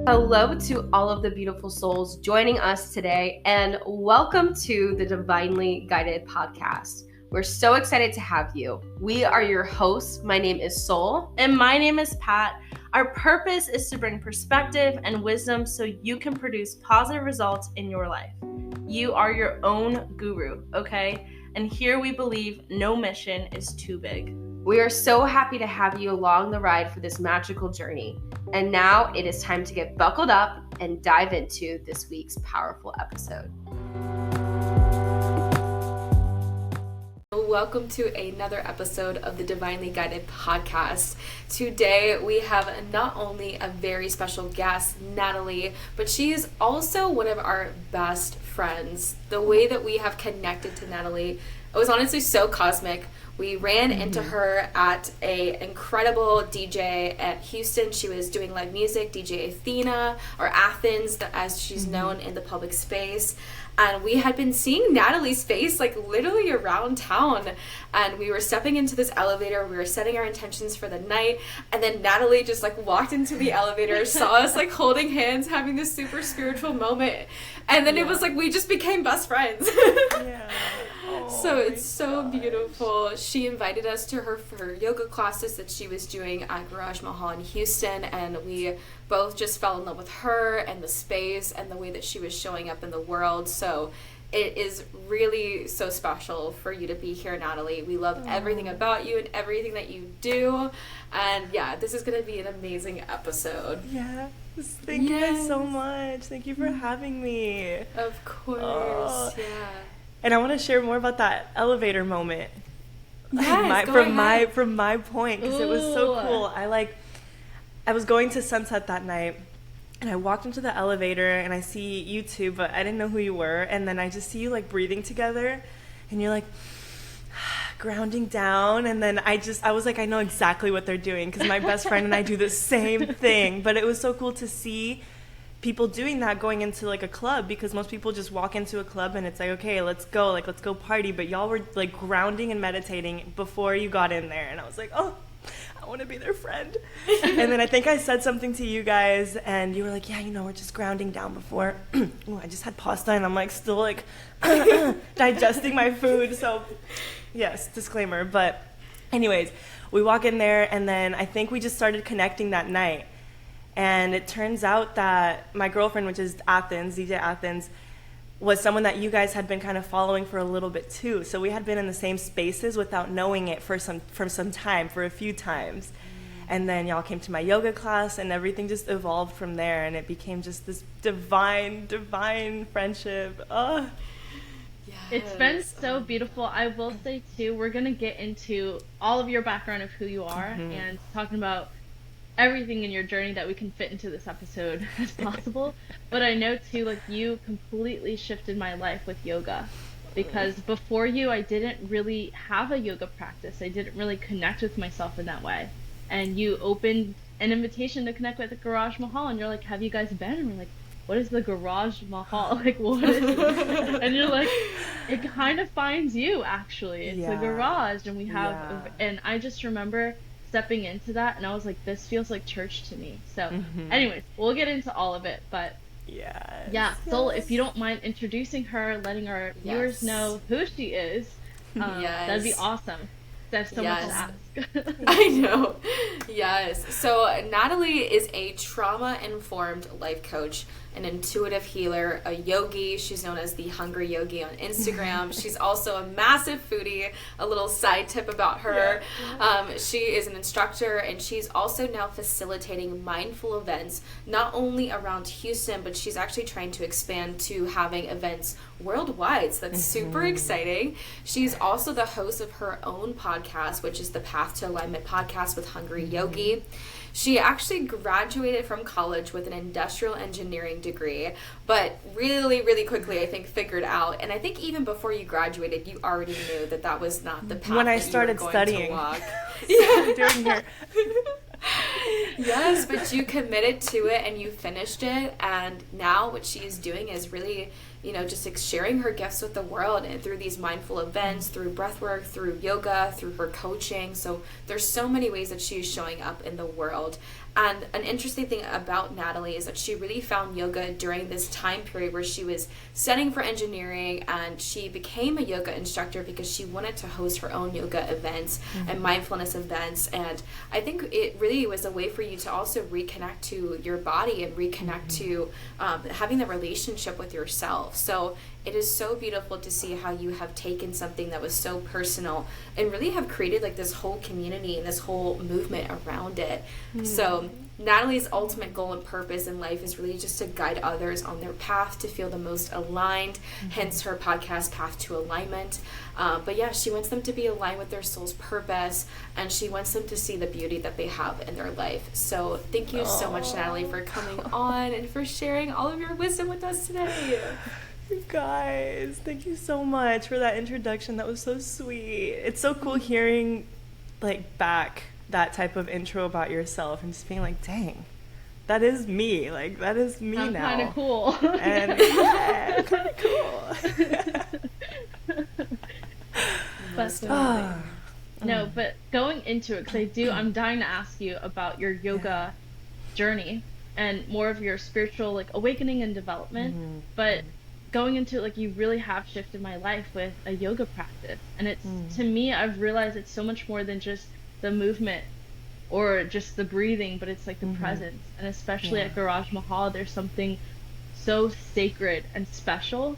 Hello to all of the beautiful souls joining us today, and welcome to the Divinely Guided podcast. We're so excited to have you. We are your hosts. My name is Soul. And my name is Pat. Our purpose is to bring perspective and wisdom so you can produce positive results in your life. You are your own guru, okay? And here we believe no mission is too big. We are so happy to have you along the ride for this magical journey. And now it is time to get buckled up and dive into this week's powerful episode. Welcome to another episode of the Divinely Guided podcast. Today we have not only a very special guest, Nataly, but she is also one of our best friends. The way that we have connected to Nataly, it was honestly so cosmic. We ran into her at a incredible DJ at Houston. She was doing live music, DJ Athena, or Athens, as she's known in the public space. And we had been seeing Nataly's face like literally around town. And we were stepping into this elevator. We were setting our intentions for the night. And then Nataly just like walked into the elevator, saw us like holding hands, having this super spiritual moment. And then it was like we just became best friends. So it's so beautiful. She invited us to her for her yoga classes that she was doing at Garage Mahal in Houston, and we both just fell in love with her and the space and the way that she was showing up in the world. So it is really so special for you to be here, Nataly. We love everything about you and everything that you do. And yeah, this is going to be an amazing episode. Yes. Thank you guys so much. Thank you for having me. Of course. Yeah. And I want to share more about that elevator moment. Yes, from my point, because it was so cool. I was going to Sunset that night, and I walked into the elevator, and I see you two, but I didn't know who you were. And then I just see you like breathing together, and you're like grounding down. And then I was like, I know exactly what they're doing, because my best friend and I do the same thing. But it was so cool to see people doing that going into like a club, because most people just walk into a club and it's like, okay, let's go party, but y'all were like grounding and meditating before you got in there. And I was like, oh, I want to be their friend. And then I think I said something to you guys and you were like, yeah, we're just grounding down before. Ooh, I just had pasta and I'm like still like digesting my food, so yes, disclaimer. But anyways, we walk in there and then I think we just started connecting that night. And it turns out that my girlfriend, which is Athens, DJ Athens, was someone that you guys had been kind of following for a little bit too. So we had been in the same spaces without knowing it for a few times. And then y'all came to my yoga class and everything just evolved from there. And it became just this divine friendship. Oh. Yes. It's been so beautiful. I will say too, we're going to get into all of your background of who you are and talking about everything in your journey that we can fit into this episode as possible. But I know too, like, you completely shifted my life with yoga, because before you, I didn't really have a yoga practice. I didn't really connect with myself in that way. And you opened an invitation to connect with the Garage Mahal, and you're like, have you guys been? And we're like, what is the Garage Mahal? Like, what is it? And you're like, it kind of finds you, actually. It's a garage, and we have, and I just remember stepping into that and I was like, this feels like church to me. So anyways, we'll get into all of it, but Soul, if you don't mind introducing her, letting our viewers know who she is, that'd be awesome. That's so much to ask. I know. Yes. So Nataly is a trauma-informed life coach, an intuitive healer, a yogi. She's known as the Hungry Yogi on Instagram. She's also a massive foodie. A little side tip about her. She is an instructor, and she's also now facilitating mindful events, not only around Houston, but she's actually trying to expand to having events worldwide. So that's super exciting. She's also the host of her own podcast, which is the Path to Alignment podcast with Hungry Yogi. She actually graduated from college with an industrial engineering degree, but really, really quickly, I think, figured out, and I think even before you graduated, you already knew that that was not the path when I that started you were going studying. to walk. Doing her. Yes, but you committed to it and you finished it, and now what she is doing is really just sharing her gifts with the world, and through these mindful events, through breath work, through yoga, through her coaching. So there's so many ways that she's showing up in the world. And an interesting thing about Nataly is that she really found yoga during this time period where she was studying for engineering, and she became a yoga instructor because she wanted to host her own yoga events and mindfulness events. And I think it really was a way for you to also reconnect to your body and reconnect to having the relationship with yourself. So it is so beautiful to see how you have taken something that was so personal and really have created like this whole community and this whole movement around it. So Nataly's ultimate goal and purpose in life is really just to guide others on their path to feel the most aligned, hence her podcast, Path to Alignment. But yeah, she wants them to be aligned with their soul's purpose, and she wants them to see the beauty that they have in their life. So thank you so much, Nataly, for coming on and for sharing all of your wisdom with us today. You guys, thank you so much for that introduction. That was so sweet. It's so cool hearing like back that type of intro about yourself and just being like, dang, that is me. Like, that is me now. Kind of cool. And yeah, kind of cool. No, but going into it, because I'm dying to ask you about your yoga journey and more of your spiritual like awakening and development. But going into it, like, you really have shifted my life with a yoga practice. And it's, to me, I've realized it's so much more than just the movement or just the breathing, but it's like the presence. And especially at Garage Mahal, there's something so sacred and special.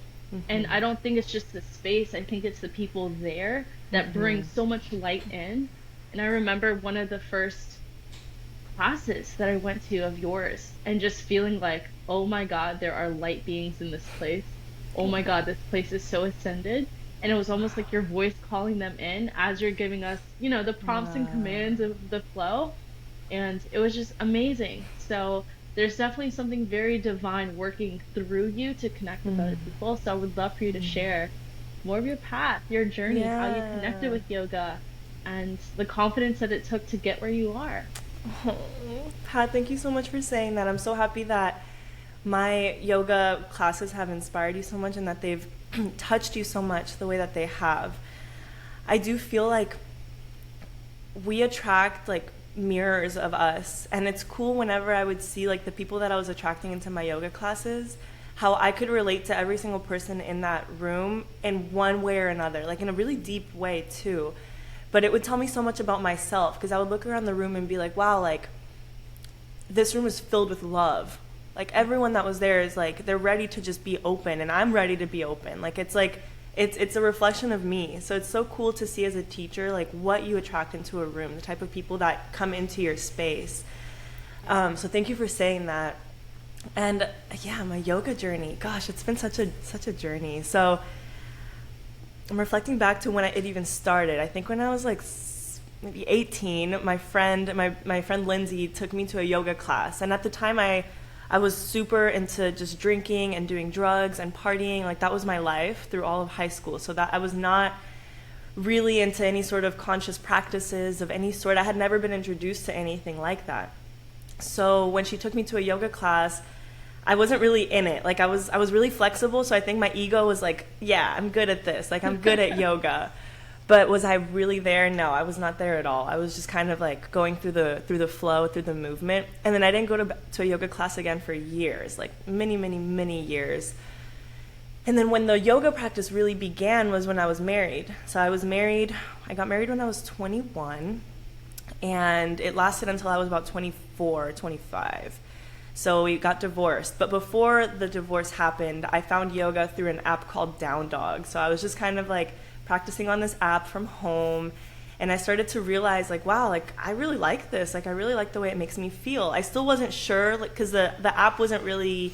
And I don't think it's just the space. I think it's the people there that bring so much light in. And I remember one of the first classes that I went to of yours and just feeling like, oh my God, there are light beings in this place. Oh my God, this place is so ascended. And it was almost like your voice calling them in as you're giving us, the prompts and commands of the flow. And it was just amazing. So there's definitely something very divine working through you to connect with other people. So I would love for you to share more of your path, your journey, how you connected with yoga, and the confidence that it took to get where you are. Pat, thank you so much for saying that. I'm so happy that my yoga classes have inspired you so much and that they've touched you so much the way that they have. I do feel like we attract like mirrors of us, and it's cool whenever I would see like the people that I was attracting into my yoga classes, how I could relate to every single person in that room in one way or another, like in a really deep way too. But it would tell me so much about myself, because I would look around the room and be like, wow, like this room is filled with love. Like everyone that was there is like, they're ready to just be open, and I'm ready to be open. Like it's a reflection of me. So it's so cool to see as a teacher like what you attract into a room, the type of people that come into your space. So thank you for saying that. And yeah, my yoga journey, gosh, it's been such a journey. So I'm reflecting back to when it even started. I think when I was like maybe 18, my friend Lindsay took me to a yoga class, and at the time I was super into just drinking and doing drugs and partying. Like that was my life through all of high school. So that I was not really into any sort of conscious practices of any sort. I had never been introduced to anything like that. So when she took me to a yoga class, I wasn't really in it. Like I was really flexible. So I think my ego was like, yeah, I'm good at this. Like I'm good at yoga. But was I really there? No, I was not there at all. I was just kind of like going through the flow, through the movement. And then I didn't go to a yoga class again for years, like many, many, many years. And then when the yoga practice really began was when I was married. So I got married when I was 21, and it lasted until I was about 24, 25. So we got divorced. But before the divorce happened, I found yoga through an app called Down Dog. So I was just kind of like practicing on this app from home, and I started to realize like, wow, like I really like this. Like I really like the way it makes me feel. I still wasn't sure, like, because the app wasn't really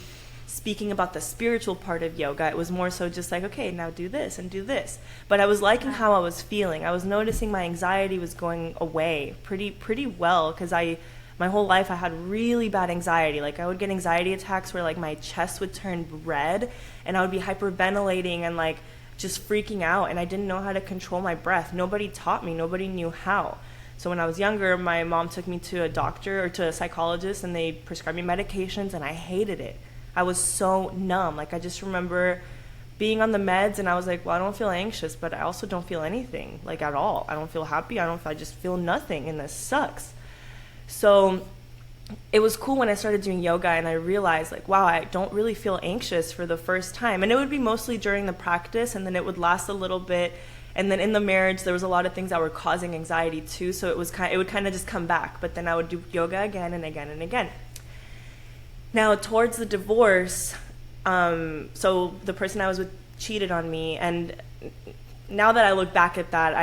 speaking about the spiritual part of yoga. It was more so just like, okay, now do this and do this. But I was liking how I was feeling. I was noticing my anxiety was going away pretty well, because my whole life I had really bad anxiety. Like I would get anxiety attacks where like my chest would turn red and I would be hyperventilating and like just freaking out, and I didn't know how to control my breath. Nobody taught me. Nobody knew how. So when I was younger, my mom took me to a doctor or to a psychologist, and they prescribed me medications, and I hated it. I was so numb. Like I just remember being on the meds, and I was like, well, I don't feel anxious, but I also don't feel anything, like, at all. I don't feel happy. I just feel nothing, and this sucks. So it was cool when I started doing yoga, and I realized, like, wow, I don't really feel anxious for the first time. And it would be mostly during the practice, and then it would last a little bit. And then in the marriage, there was a lot of things that were causing anxiety too, so it would kind of just come back. But then I would do yoga again and again and again. Now, towards the divorce, so the person I was with cheated on me, and now that I look back at that,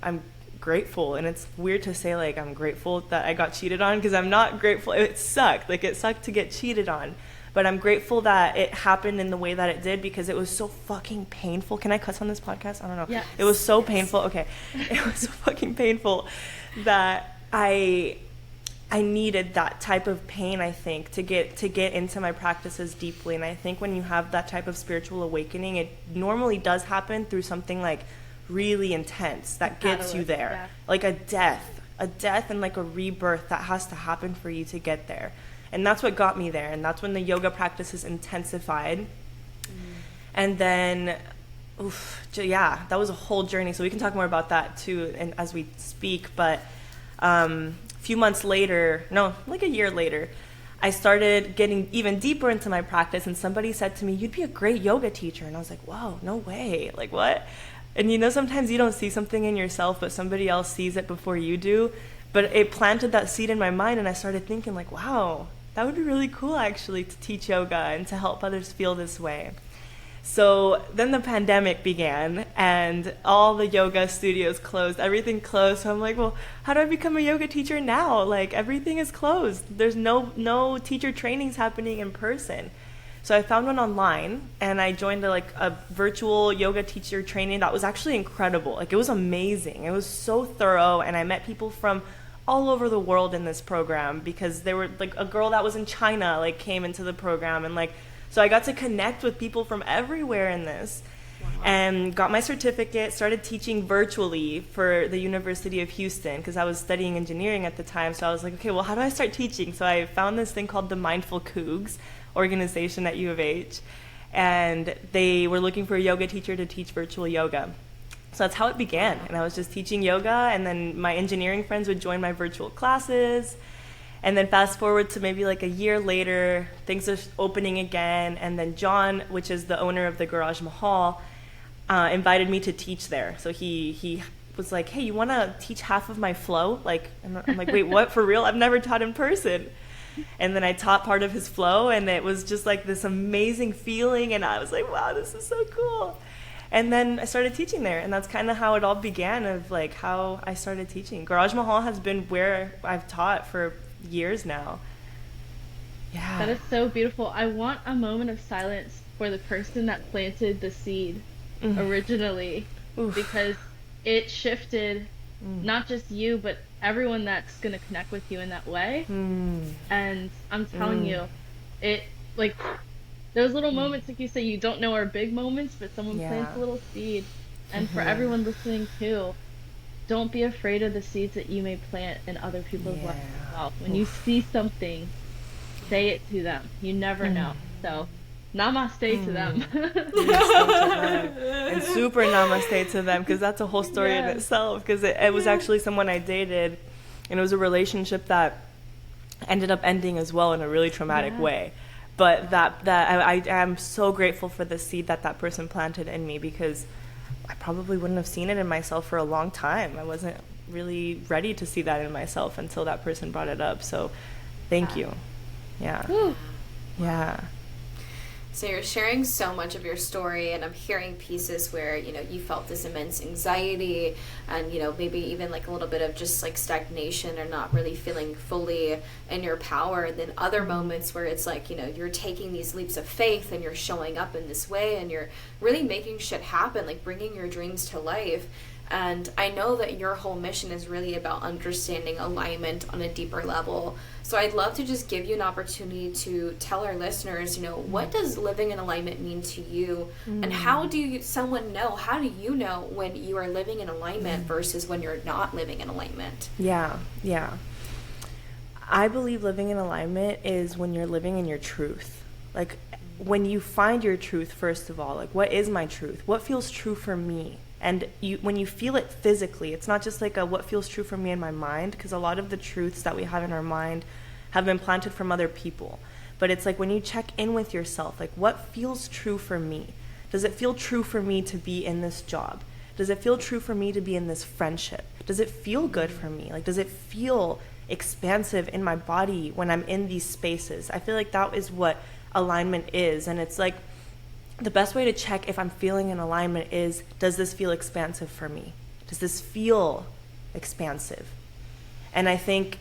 I'm grateful. And it's weird to say, like, I'm grateful that I got cheated on, because I'm not grateful. It sucked. Like, it sucked to get cheated on. But I'm grateful that it happened in the way that it did, because it was so fucking painful. Can I cuss on this podcast? I don't know. Yes. It was so painful. Okay. It was so fucking painful that I needed that type of pain, I think, to get into my practices deeply. And I think when you have that type of spiritual awakening, it normally does happen through something like really intense that gets you there. Yeah. Like a death and like a rebirth that has to happen for you to get there. And that's what got me there. And that's when the yoga practices intensified. And then, that was a whole journey. So we can talk more about that too, and as we speak. But a few months later, like a year later, I started getting even deeper into my practice. And somebody said to me, you'd be a great yoga teacher. And I was like, whoa, no way. Like, what? And sometimes you don't see something in yourself, but somebody else sees it before you do. But it planted that seed in my mind, and I started thinking, like, wow, that would be really cool, actually, to teach yoga and to help others feel this way. So then the pandemic began, and all the yoga studios closed. Everything closed. So I'm like, well, how do I become a yoga teacher now? Like, everything is closed. There's no teacher trainings happening in person. So I found one online, and I joined a virtual yoga teacher training that was actually incredible. Like, it was amazing. It was so thorough, and I met people from all over the world in this program, because there were like a girl that was in China came into the program, and so I got to connect with people from everywhere in this. Wow. And got my certificate, started teaching virtually for the University of Houston, because I was studying engineering at the time. So I was like, okay, well, how do I start teaching? So I found this thing called the Mindful Cougs organization at U of H, and they were looking for a yoga teacher to teach virtual yoga. So that's how it began. And I was just teaching yoga, and then my engineering friends would join my virtual classes. And then fast forward to maybe a year later, things are opening again. And then John, which is the owner of the Garage Mahal, invited me to teach there. So he was like, hey, you want to teach half of my flow? And I'm like, wait, what? For real? I've never taught in person. And then I taught part of his flow, and it was just this amazing feeling. And I was like, wow, this is so cool. And then I started teaching there, and that's kind of how it all began, of how I started teaching. Garage Mahal has been where I've taught for years now. Yeah. That is so beautiful. I want a moment of silence for the person that planted the seed originally. Oof. Because it shifted not just you, but everyone that's going to connect with you in that way. And I'm telling you, it those little moments, like you say, you don't know are big moments, but someone plants a little seed. And for everyone listening too, don't be afraid of the seeds that you may plant in other people's lives as well. When you see something, say it to them. You never know. So, namaste to them. And super namaste to them, because that's a whole story in itself. Because it was actually someone I dated, and it was a relationship that ended up ending as well in a really traumatic way. But I am so grateful for the seed that person planted in me, because I probably wouldn't have seen it in myself for a long time. I wasn't really ready to see that in myself until that person brought it up. So thank you. Yeah. Woo. Yeah. So you're sharing so much of your story, and I'm hearing pieces where, you felt this immense anxiety and, maybe even a little bit of just stagnation or not really feeling fully in your power. And then other moments where it's you're taking these leaps of faith, and you're showing up in this way, and you're really making shit happen, bringing your dreams to life. And I know that your whole mission is really about understanding alignment on a deeper level. So I'd love to just give you an opportunity to tell our listeners, what does living in alignment mean to you? And how do you know when you are living in alignment versus when you're not living in alignment? Yeah. I believe living in alignment is when you're living in your truth. when you find your truth, first of all, like, what is my truth? What feels true for me? And when you feel it physically, it's not just like a what feels true for me in my mind, because a lot of the truths that we have in our mind have been planted from other people. But it's like when you check in with yourself, like, what feels true for me? Does it feel true for me to be in this job? Does it feel true for me to be in this friendship? Does it feel good for me? Like, does it feel expansive in my body when I'm in these spaces? I feel like that is what alignment is. And it's like the best way to check if I'm feeling in alignment is, does this feel expansive for me? Does this feel expansive? And I think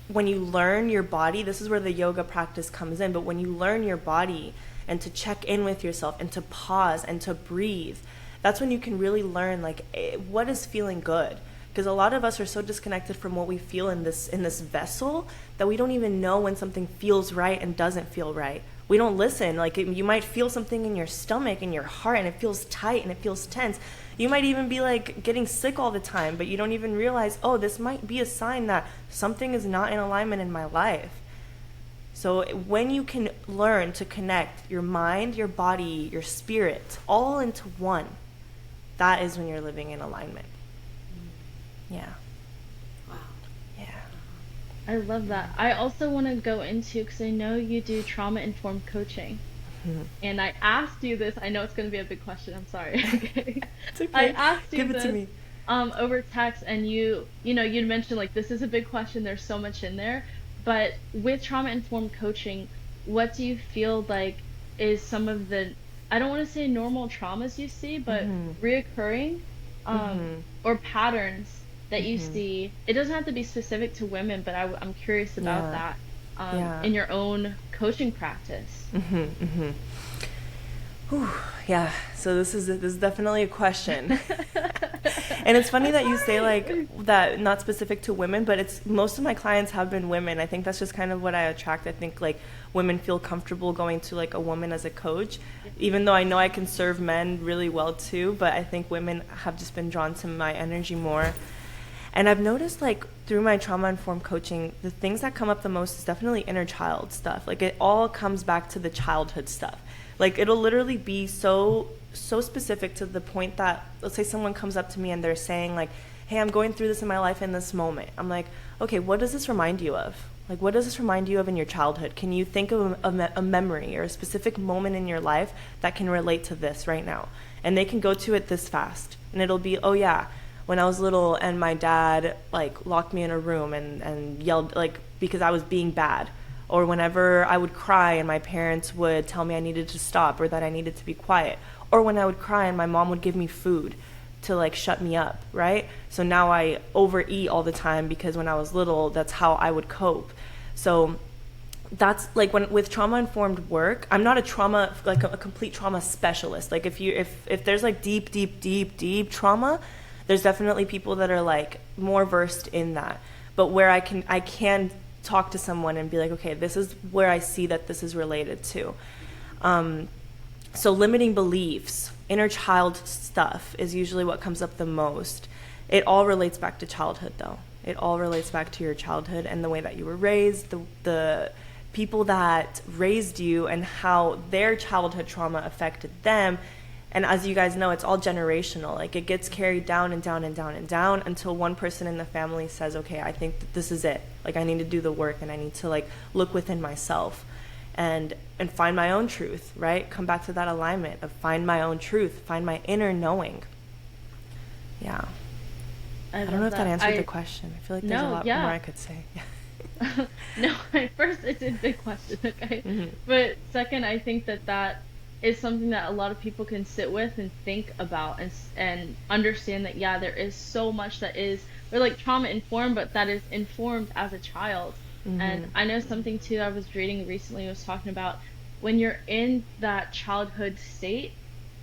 when you learn your body, this is where the yoga practice comes in, but when you learn your body and to check in with yourself and to pause and to breathe, that's when you can really learn, like, what is feeling good. Because a lot of us are so disconnected from what we feel in this vessel that we don't even know when something feels right and doesn't feel right. We don't listen. Like, you might feel something in your stomach, in your heart, and it feels tight and it feels tense. You might even be like getting sick all the time, but you don't even realize, oh, this might be a sign that something is not in alignment in my life. So when you can learn to connect your mind, your body, your spirit, all into one, that is when you're living in alignment. Yeah. Wow. Yeah. I love that. I also want to go into, because I know you do trauma-informed coaching. Mm-hmm. And I asked you this. I know it's going to be a big question. I'm sorry. Okay. It's okay. I asked you Give it this to me. Over text, and you'd mentioned, like, this is a big question. There's so much in there. But with trauma-informed coaching, what do you feel like is some of the, I don't want to say normal traumas you see, but reoccurring or patterns that you see? It doesn't have to be specific to women, but I'm curious about that in your own coaching practice. Whew, yeah, so this is definitely a question. And it's funny that you say, like, that not specific to women, but it's, most of my clients have been women. I think that's just kind of what I attract. I think, like, women feel comfortable going to, like, a woman as a coach, even though I know I can serve men really well too, but I think women have just been drawn to my energy more. And I've noticed, like, through my trauma-informed coaching, the things that come up the most is definitely inner child stuff. Like, it all comes back to the childhood stuff. Like, it'll literally be so specific to the point that, let's say someone comes up to me and they're saying, like, hey, I'm going through this in my life in this moment. I'm like, okay, what does this remind you of? Like, what does this remind you of in your childhood? Can you think of a memory or a specific moment in your life that can relate to this right now? And they can go to it this fast. And it'll be, oh, yeah, when I was little and my dad, like, locked me in a room and yelled, like, because I was being bad. Or whenever I would cry and my parents would tell me I needed to stop or that I needed to be quiet. Or when I would cry and my mom would give me food to, like, shut me up, right? So now I overeat all the time because when I was little, that's how I would cope. So that's, like, when with trauma-informed work, I'm not a trauma, like, a complete trauma specialist. Like, if there's, like, deep trauma, there's definitely people that are, like, more versed in that. But where I can talk to someone and be like, okay, this is where I see that this is related to. So limiting beliefs, inner child stuff is usually what comes up the most. It all relates back to childhood, though. It all relates back to your childhood and the way that you were raised, the people that raised you and how their childhood trauma affected them. And as you guys know, it's all generational. Like, it gets carried down and down and down and down until one person in the family says, okay, I think that this is it. Like, I need to do the work and I need to, like, look within myself and find my own truth, right? Come back to that alignment of find my own truth, find my inner knowing. Yeah. I don't know if that answered the question. I feel like there's a lot more I could say. No, first, it's a big question, okay? But second, I think that is something that a lot of people can sit with and think about and understand that, yeah, there is so much that is, we're like trauma informed, but that is informed as a child. And I know something too I was reading recently was talking about when you're in that childhood state,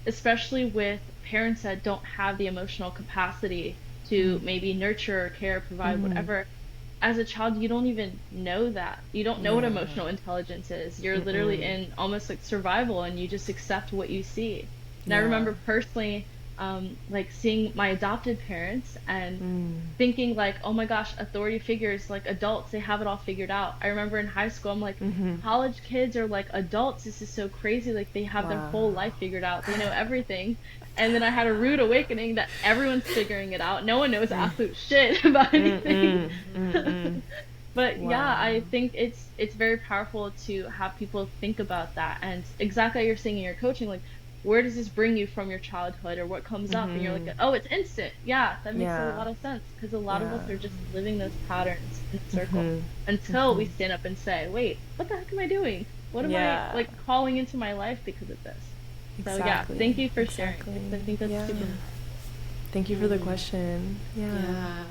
especially with parents that don't have the emotional capacity to maybe nurture or care, provide whatever, as a child, you don't even know that. You don't know what emotional intelligence is. You're literally in almost like survival and you just accept what you see. And I remember personally, like seeing my adopted parents and thinking like, oh my gosh, authority figures, like adults, they have it all figured out. I remember in high school, I'm like, college kids are like adults. This is so crazy. Like they have their whole life figured out. They know everything. And then I had a rude awakening that everyone's figuring it out. No one knows absolute shit about anything. But yeah, I think it's very powerful to have people think about that. And exactly like you're saying in your coaching, like, where does this bring you from your childhood, or what comes up? And you're like, oh, it's instant. Yeah, that makes a lot of sense, because a lot of us are just living those patterns in a circle until we stand up and say, wait, what the heck am I doing? What am I like calling into my life because of this? So yeah, thank you for sharing. I think that's super. Thank you for the question. Yeah.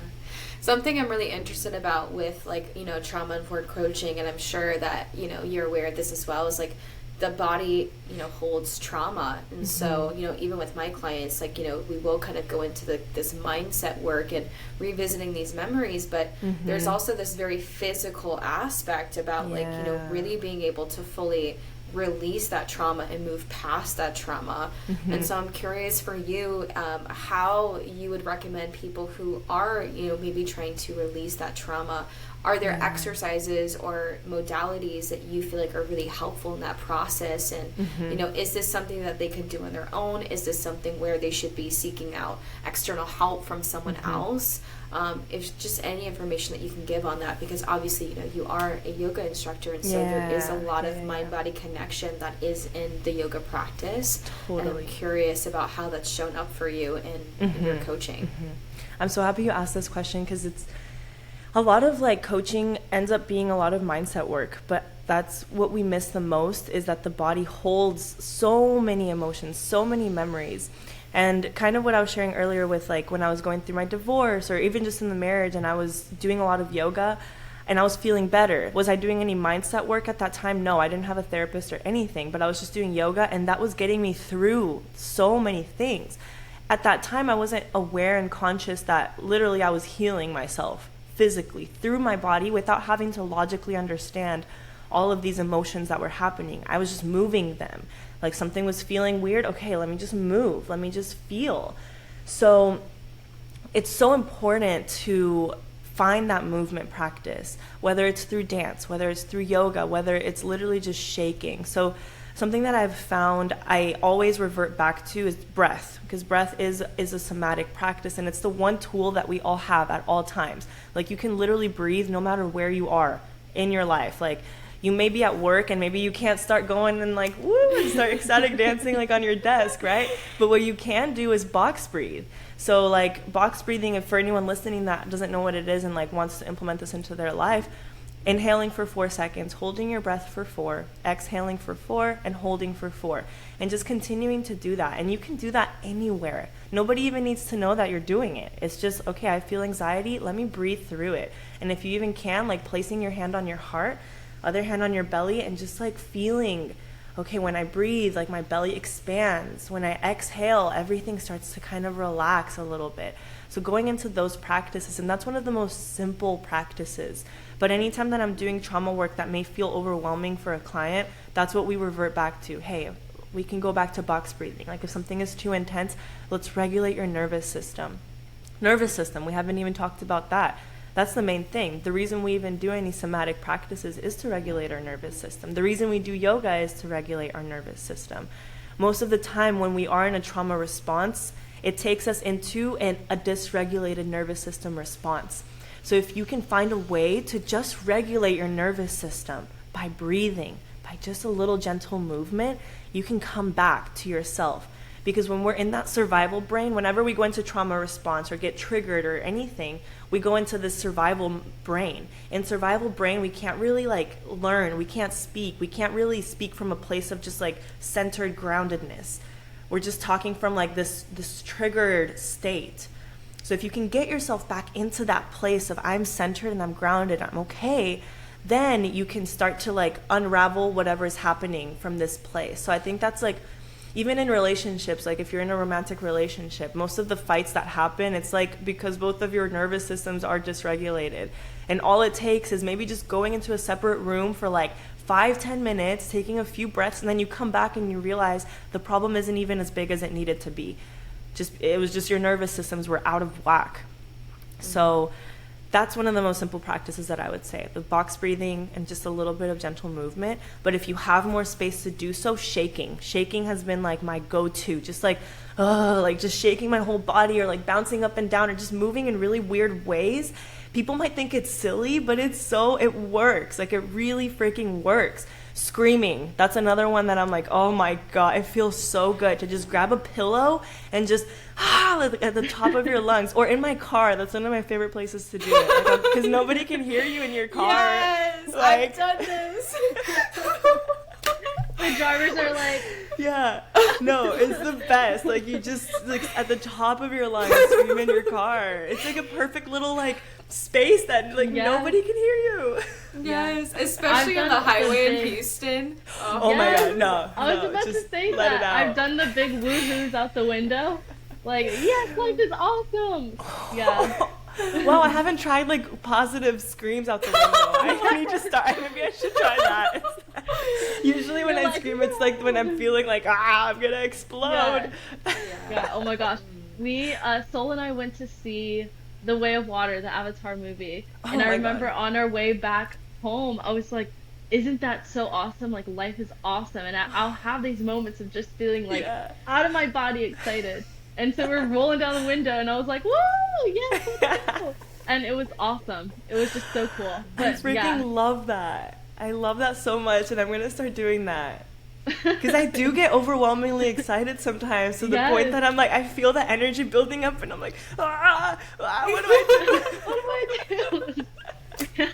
Something I'm really interested about with, like, you know, trauma-informed coaching, and I'm sure that, you know, you're aware of this as well, is like the body, you know, holds trauma. And so, you know, even with my clients, like, you know, we will kind of go into this mindset work and revisiting these memories, but there's also this very physical aspect about like, you know, really being able to fully release that trauma and move past that trauma. And so I'm curious for you, how you would recommend people who are, you know, maybe trying to release that trauma. Are there exercises or modalities that you feel like are really helpful in that process? And, you know, is this something that they can do on their own? Is this something where they should be seeking out external help from someone else? If just any information that you can give on that, because obviously, you know, you are a yoga instructor, and so there is a lot of mind-body connection that is in the yoga practice. And I'm curious about how that's shown up for you in your coaching. I'm so happy you asked this question, because it's a lot of like coaching ends up being a lot of mindset work, but that's what we miss the most, is that the body holds so many emotions, so many memories. And kind of what I was sharing earlier with, like, when I was going through my divorce, or even just in the marriage, and I was doing a lot of yoga and I was feeling better. Was I doing any mindset work at that time? No, I didn't have a therapist or anything, but I was just doing yoga, and that was getting me through so many things. At that time, I wasn't aware and conscious that literally I was healing myself physically through my body without having to logically understand all of these emotions that were happening. I was just moving them. Like something was feeling weird. Okay, let me just move. Let me just feel. So it's so important to find that movement practice, whether it's through dance, whether it's through yoga, whether it's literally just shaking. So something that I've found I always revert back to is breath, because breath is a somatic practice, and it's the one tool that we all have at all times. Like, you can literally breathe no matter where you are in your life. Like, you may be at work and maybe you can't start going and like, woo, and start ecstatic dancing like on your desk, right? But what you can do is box breathe. So like box breathing, if for anyone listening that doesn't know what it is and like wants to implement this into their life, inhaling for 4 seconds, holding your breath for 4, exhaling for 4, and holding for 4. And just continuing to do that. And you can do that anywhere. Nobody even needs to know that you're doing it. It's just, okay, I feel anxiety, let me breathe through it. And if you even can, like placing your hand on your heart, other hand on your belly, and just like feeling, okay, when I breathe, like my belly expands. When I exhale, everything starts to kind of relax a little bit. So going into those practices, and that's one of the most simple practices. But anytime that I'm doing trauma work that may feel overwhelming for a client, that's what we revert back to. Hey, we can go back to box breathing. Like if something is too intense, let's regulate your nervous system. Nervous system, we haven't even talked about that. That's the main thing. The reason we even do any somatic practices is to regulate our nervous system. The reason we do yoga is to regulate our nervous system. Most of the time when we are in a trauma response, it takes us into a dysregulated nervous system response. So if you can find a way to just regulate your nervous system by breathing, by just a little gentle movement, you can come back to yourself. Because when we're in that survival brain, whenever we go into trauma response or get triggered or anything, we go into this survival brain. In survival brain, we can't really like learn, we can't speak, we can't really speak from a place of just like centered groundedness. We're just talking from like this triggered state. So if you can get yourself back into that place of I'm centered and I'm grounded, I'm okay, then you can start to like unravel whatever is happening from this place. So I think that's like, even in relationships, like if you're in a romantic relationship, most of the fights that happen, it's like because both of your nervous systems are dysregulated. And all it takes is maybe just going into a separate room for like 5-10 minutes, taking a few breaths, and then you come back and you realize the problem isn't even as big as it needed to be. it was just your nervous systems were out of whack. So that's one of the most simple practices that I would say, the box breathing and just a little bit of gentle movement. But if you have more space to do so, shaking has been like my go-to, just like just shaking my whole body, or like bouncing up and down, or just moving in really weird ways. People might think it's silly, but it works. Like, it really freaking works. Screaming, that's another one that I'm like, oh my God, it feels so good to just grab a pillow and just like at the top of your lungs. Or in my car, that's one of my favorite places to do it, because nobody can hear you in your car. Yes, like, I've done this. The drivers are like, yeah, no, it's the best. Like, you just like at the top of your lungs scream in your car. It's like a perfect little like space that like nobody can hear you. Yes, especially on the highway in Houston. Oh my God, no. I was about to say that. I've done the big woohoos out the window. Like, yes, life is awesome. Yeah. Wow, I haven't tried like positive screams out the window. I need to start. Maybe I should try that. Usually when I scream, it's like when I'm feeling like, I'm gonna explode. Yeah. Oh my gosh. Sol and I went to see The Way of Water, the Avatar movie. And I remember on our way back home, I was like, isn't that so awesome? Like, life is awesome. And I'll have these moments of just feeling like out of my body excited. And so we're rolling down the window, and I was like, woo, yes, let's go. And it was awesome. It was just so cool. But, I freaking love that. I love that so much, and I'm going to start doing that. Because I do get overwhelmingly excited sometimes, to the point that I'm like, I feel the energy building up, and I'm like, what do I do? What do I do?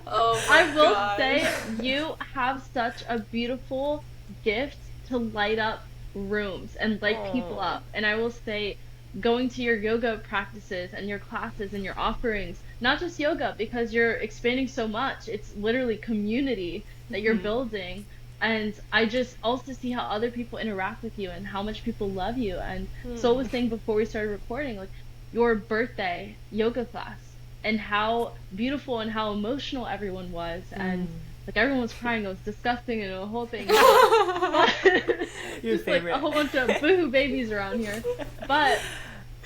Oh my I will gosh. say, you have such a beautiful gift to light up rooms and light people up. And I will say, going to your yoga practices and your classes and your offerings, not just yoga, because you're expanding so much, it's literally community that you're building. And I just also see how other people interact with you and how much people love you. And Sol was saying before we started recording, like, your birthday yoga class and how beautiful and how emotional everyone was. And like, everyone was crying. It was disgusting, and the whole thing. Your just favorite. like a whole bunch of boohoo babies around here. But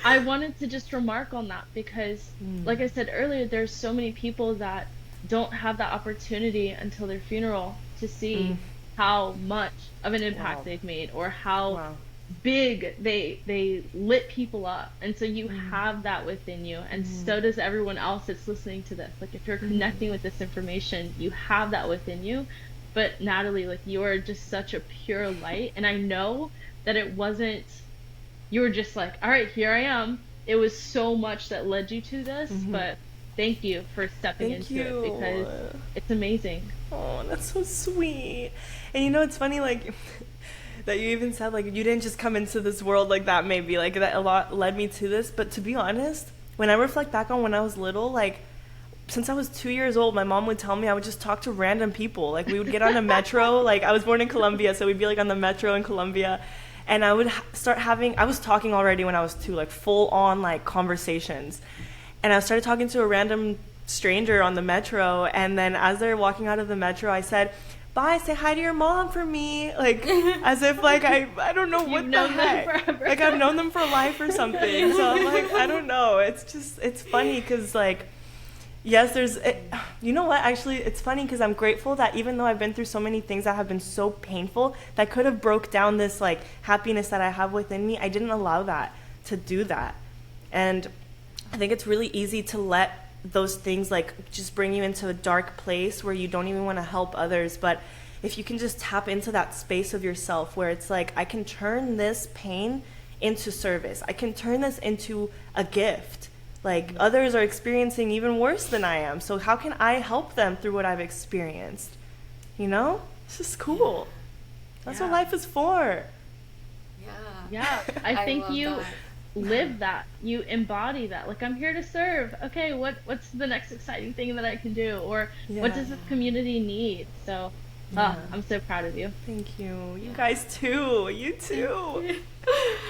I wanted to just remark on that because, like I said earlier, there's so many people that don't have that opportunity until their funeral to see how much of an impact they've made, or how big they lit people up. And so you have that within you, and so does everyone else that's listening to this. Like, if you're connecting with this information, you have that within you. But Nataly, like, you are just such a pure light, and I know that it wasn't, you were just like, all right, here I am. It was so much that led you to this, but thank you for stepping into it, because it's amazing. Oh, that's so sweet. And you know, it's funny, like, that you even said, like, you didn't just come into this world like that, maybe. Like, that a lot led me to this. But to be honest, when I reflect back on when I was little, like, since I was 2 years old, my mom would tell me I would just talk to random people. Like, we would get on a metro. Like, I was born in Colombia, so we'd be, like, on the metro in Colombia. And I would start having, I was talking already when I was 2, like, full-on, like, conversations. And I started talking to a random stranger on the metro. And then as they're walking out of the metro, I said, bye, say hi to your mom for me. Like, as if, like, I don't know what the heck. Like, I've known them for life or something. So I'm like, I don't know. It's just, it's funny because, like, yes, you know what? Actually, it's funny because I'm grateful that even though I've been through so many things that have been so painful, that could have broke down this, like, happiness that I have within me, I didn't allow that to do that. And I think it's really easy to let those things, like, just bring you into a dark place where you don't even want to help others. But if you can just tap into that space of yourself where it's like, I can turn this pain into service. I can turn this into a gift. Like, others are experiencing even worse than I am. So how can I help them through what I've experienced? You know? It's just cool. That's what life is for. Yeah. I think love you that. live that. You embody that. Like, I'm here to serve. Okay, what's the next exciting thing that I can do? Or what does this community need? So, I'm so proud of you. Thank you. You guys too. You too.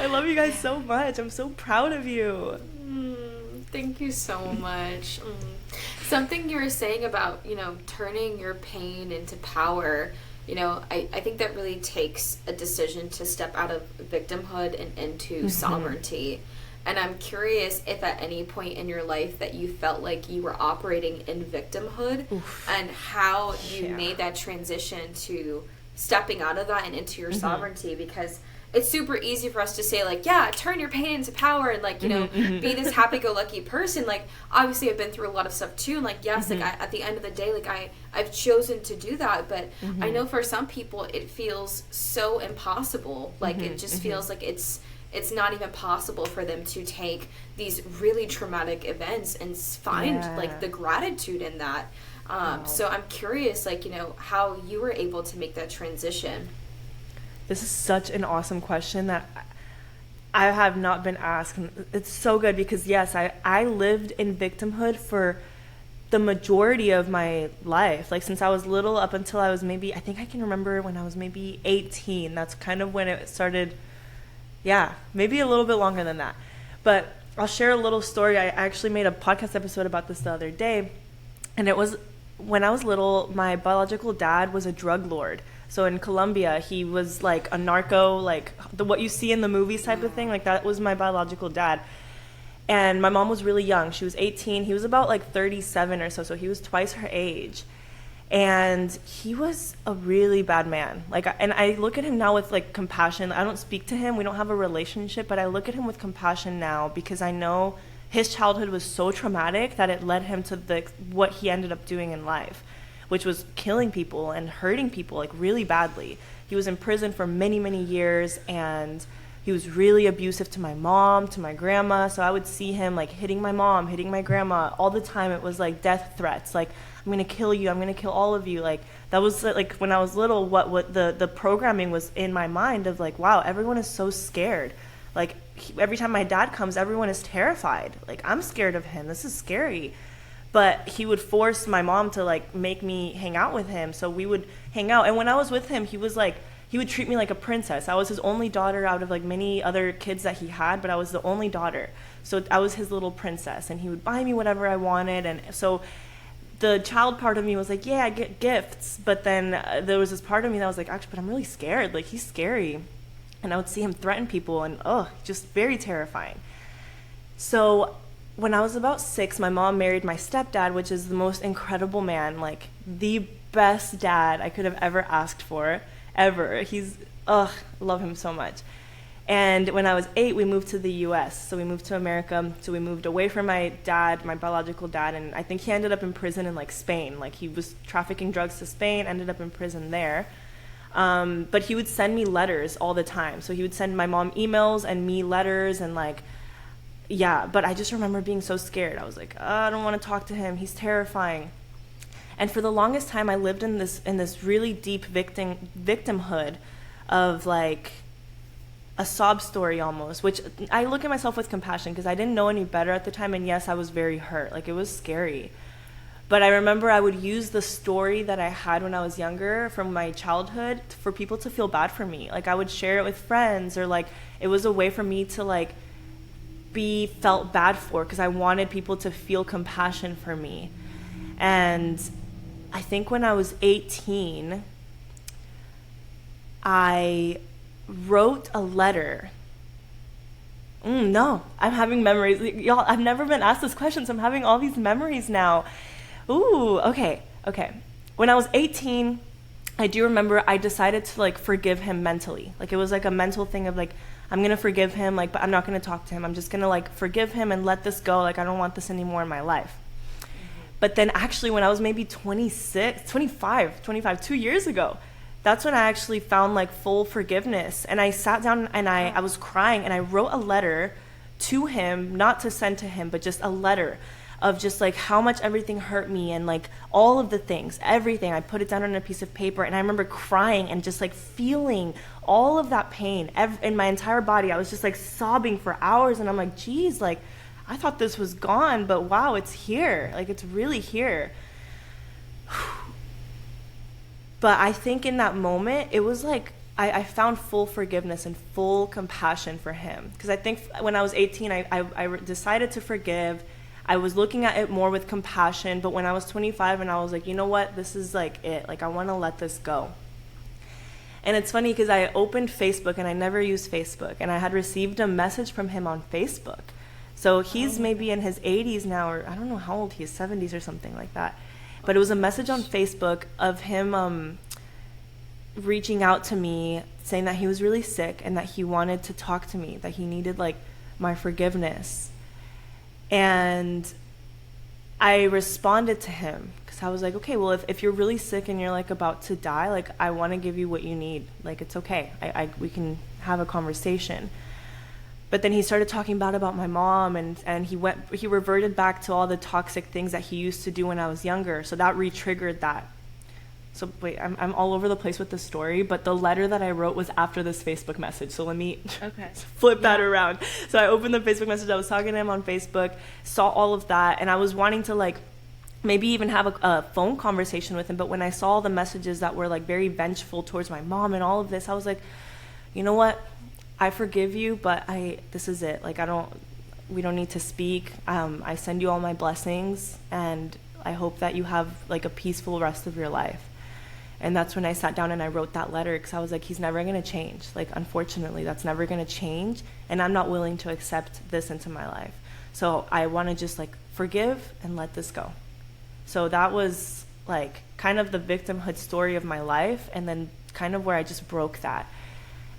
I love you guys so much. I'm so proud of you. Thank you so much. Something you were saying about, turning your pain into power. I think that really takes a decision to step out of victimhood and into sovereignty. And I'm curious if at any point in your life that you felt like you were operating in victimhood and how you made that transition to stepping out of that and into your sovereignty, because it's super easy for us to say, like, yeah, turn your pain into power and, like, be this happy-go-lucky person. Like, obviously I've been through a lot of stuff too, and, like, yes, like, at the end of the day, like, I've chosen to do that, but I know for some people it feels so impossible. Like, it just feels like it's not even possible for them to take these really traumatic events and find, like, the gratitude in that. So I'm curious, like, how you were able to make that transition. This is such an awesome question that I have not been asked. It's so good because, yes, I lived in victimhood for the majority of my life. Like, since I was little up until I was maybe, I think I can remember when I was maybe 18. That's kind of when it started. Yeah, maybe a little bit longer than that. But I'll share a little story. I actually made a podcast episode about this the other day. And it was when I was little, my biological dad was a drug lord. So in Colombia, he was like a narco, like what you see in the movies type of thing. Like, that was my biological dad. And my mom was really young. She was 18. He was about like 37 or so. So he was twice her age. And he was a really bad man. Like, and I look at him now with like compassion. I don't speak to him. We don't have a relationship, but I look at him with compassion now because I know his childhood was so traumatic that it led him to what he ended up doing in life, which was killing people and hurting people, like, really badly. He was in prison for many, many years, and he was really abusive to my mom, to my grandma. So I would see him, like, hitting my mom, hitting my grandma. All the time it was, like, death threats. Like, I'm going to kill you. I'm going to kill all of you. Like, that was, like, when I was little, what the programming was in my mind of, like, wow, everyone is so scared. Like, every time my dad comes, everyone is terrified. Like, I'm scared of him. This is scary. But he would force my mom to, like, make me hang out with him. So we would hang out. And when I was with him, he was like, he would treat me like a princess. I was his only daughter out of, like, many other kids that he had, but I was the only daughter. So I was his little princess. And he would buy me whatever I wanted. And so the child part of me was like, yeah, I get gifts. But then there was this part of me that was like, actually, but I'm really scared. Like, he's scary. And I would see him threaten people. And, just very terrifying. So when I was about 6, my mom married my stepdad, which is the most incredible man, like the best dad I could have ever asked for, ever. He's, love him so much. And when I was 8, we moved to the U.S., so we moved to America. So we moved away from my dad, my biological dad, and I think he ended up in prison in, like, Spain. Like, he was trafficking drugs to Spain, ended up in prison there. But he would send me letters all the time. So he would send my mom emails and me letters and, like, yeah, but I just remember being so scared. I was like, I don't want to talk to him. He's terrifying. And for the longest time, I lived in this really deep victimhood of, like, a sob story almost, which I look at myself with compassion because I didn't know any better at the time. And yes, I was very hurt. Like, it was scary. But I remember I would use the story that I had when I was younger from my childhood for people to feel bad for me. Like, I would share it with friends, or, like, it was a way for me to, like, be felt bad for, because I wanted people to feel compassion for me. And I think when I was 18, I wrote a letter. No, I'm having memories. Y'all, I've never been asked this question, so I'm having all these memories now. Ooh, okay. When I was 18, I do remember I decided to, like, forgive him mentally. Like, it was like a mental thing of, like, I'm going to forgive him, like, but I'm not going to talk to him. I'm just going to, like, forgive him and let this go. Like, I don't want this anymore in my life. But then actually when I was maybe 25, 2 years ago, that's when I actually found, like, full forgiveness. And I sat down and I was crying and I wrote a letter to him, not to send to him, but just a letter of just, like, how much everything hurt me and, like, all of the things, everything. I put it down on a piece of paper, and I remember crying and just, like, feeling all of that pain in my entire body. I was just, like, sobbing for hours, and I'm like, geez, like, I thought this was gone, but wow, it's here. Like, it's really here. But I think in that moment, it was like I found full forgiveness and full compassion for him. Because I think when I was 18, I decided to forgive. I was looking at it more with compassion. But when I was 25 and I was like, you know what? This is, like, it. Like, I want to let this go. And it's funny because I opened Facebook, and I never used Facebook, and I had received a message from him on Facebook. So he's maybe in his 80s now, or I don't know how old he is, 70s or something like that. But it was a message on Facebook of him reaching out to me, saying that he was really sick and that he wanted to talk to me, that he needed like my forgiveness. And I responded to him because I was like, okay, well, if you're really sick and you're like about to die, like I want to give you what you need. Like, it's okay. We can have a conversation. But then he started talking bad about my mom, and he reverted back to all the toxic things that he used to do when I was younger. So that re-triggered that. So wait, I'm all over the place with the story, but the letter that I wrote was after this Facebook message. So let me flip that around. So I opened the Facebook message. I was talking to him on Facebook, saw all of that, and I was wanting to like maybe even have a phone conversation with him. But when I saw the messages that were like very vengeful towards my mom and all of this, I was like, you know what? I forgive you, but this is it. Like we don't need to speak. I send you all my blessings, and I hope that you have like a peaceful rest of your life. And that's when I sat down and I wrote that letter, because I was like, he's never going to change. Like, unfortunately, that's never going to change. And I'm not willing to accept this into my life. So I want to just like forgive and let this go. So that was like kind of the victimhood story of my life. And then kind of where I just broke that.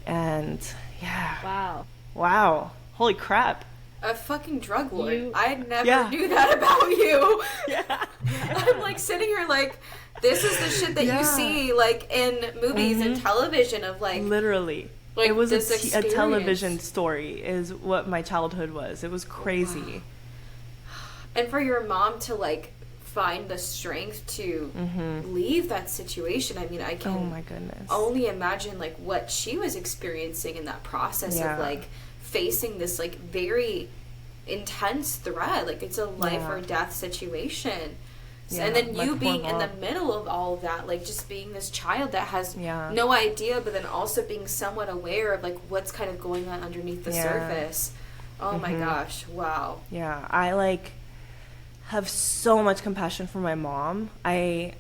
And yeah. Wow. Holy crap. A fucking drug lord. I never knew that about you. Yeah. I'm like sitting here like, this is the shit that you see like in movies and television of like literally like it was a television story is what my childhood was. It was crazy. Wow. And for your mom to like find the strength to leave that situation, I mean, I can oh my goodness only imagine like what she was experiencing in that process of like facing this like very intense threat. Like it's a life or death situation. Yeah, and then you being in the middle of all of that, like just being this child that has no idea, but then also being somewhat aware of like what's kind of going on underneath the surface. Oh my gosh, wow. Yeah, I like have so much compassion for my mom. I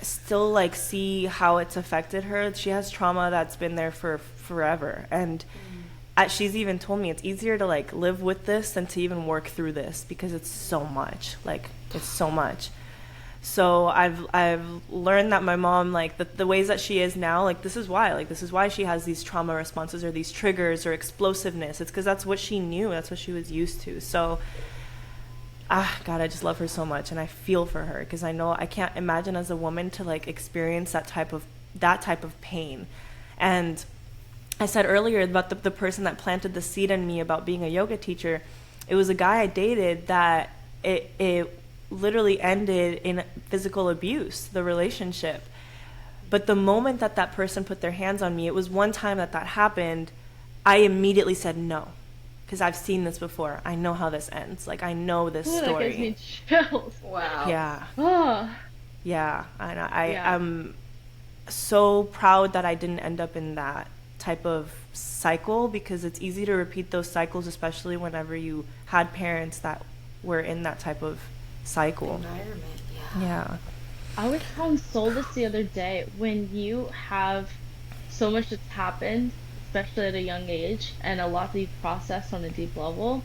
still like see how it's affected her. She has trauma that's been there for forever, and she's even told me it's easier to like live with this than to even work through this, because it's so much. Like it's so much. So I've learned that my mom, like the ways that she is now, like this is why she has these trauma responses or these triggers or explosiveness. It's because that's what she knew, that's what she was used to. So God, I just love her so much, and I feel for her, because I know I can't imagine as a woman to like experience that type of pain. And I said earlier about the person that planted the seed in me about being a yoga teacher. It was a guy I dated that it literally ended in physical abuse, the relationship. But the moment that person put their hands on me, it was one time that happened, I immediately said no, because I've seen this before. I know how this ends. Like, I know this story. That gives me chills. Wow. Yeah. Oh. Yeah. I'm so proud that I didn't end up in that type of cycle, because it's easy to repeat those cycles, especially whenever you had parents that were in that type of cycle. Environment, yeah. I was telling Soul this the other day, when you have so much that's happened, especially at a young age, and a lot that you've processed on a deep level,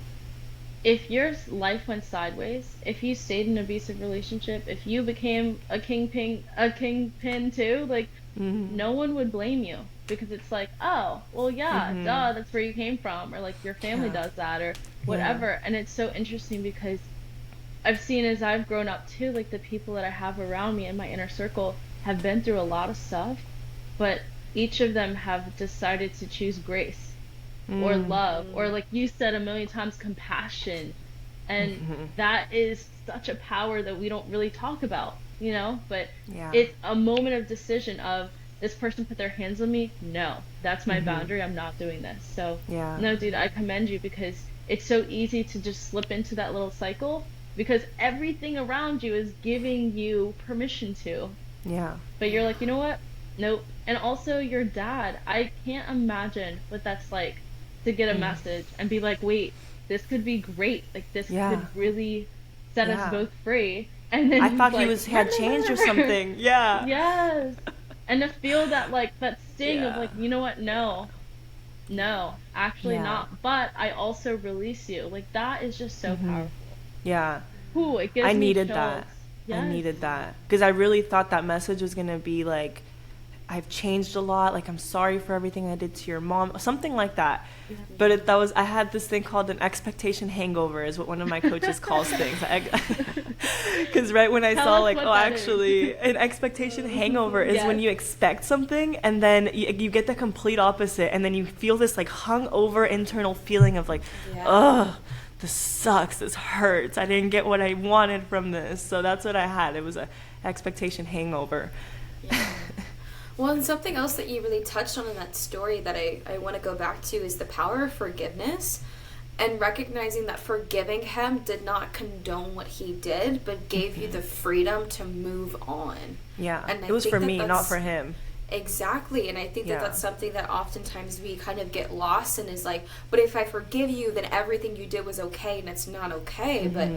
if your life went sideways, if you stayed in an abusive relationship, if you became a kingpin too, like no one would blame you, because it's like, oh, well, yeah, duh, that's where you came from, or like your family does that, or whatever. And it's so interesting because I've seen, as I've grown up too, like the people that I have around me in my inner circle have been through a lot of stuff, but each of them have decided to choose grace or love, or like you said a million times, compassion. And that is such a power that we don't really talk about, you know, but it's a moment of decision of, this person put their hands on me, no, that's my boundary, I'm not doing this. So no, dude, I commend you, because it's so easy to just slip into that little cycle, because everything around you is giving you permission to. Yeah. But you're like, you know what? Nope. And also your dad, I can't imagine what that's like to get a message and be like, wait, this could be great. Like this could really set us both free. And then I thought he had changed or something. Yeah. Yes. And to feel that like that sting of like, you know what, no, actually not, but I also release you. Like, that is just so powerful. Yeah. Ooh, it gives I me needed chills. that. Yes. I needed that. Because I really thought that message was going to be like, I've changed a lot. Like, I'm sorry for everything I did to your mom. Something like that. Yeah. But I had this thing called an expectation hangover is what one of my coaches calls things. Because right when I saw like, oh, actually, an expectation hangover is when you expect something and then you get the complete opposite. And then you feel this like hungover internal feeling of like, ugh. This sucks, this hurts, I didn't get what I wanted from this. So that's what I had. It was a expectation hangover. Yeah. Well, and something else that you really touched on in that story that I want to go back to is the power of forgiveness and recognizing that forgiving him did not condone what he did, but gave you the freedom to move on. Yeah, and it was for me, not for him. Exactly, and I think that that's something that oftentimes we kind of get lost in is like, but if I forgive you, then everything you did was okay, and it's not okay. But,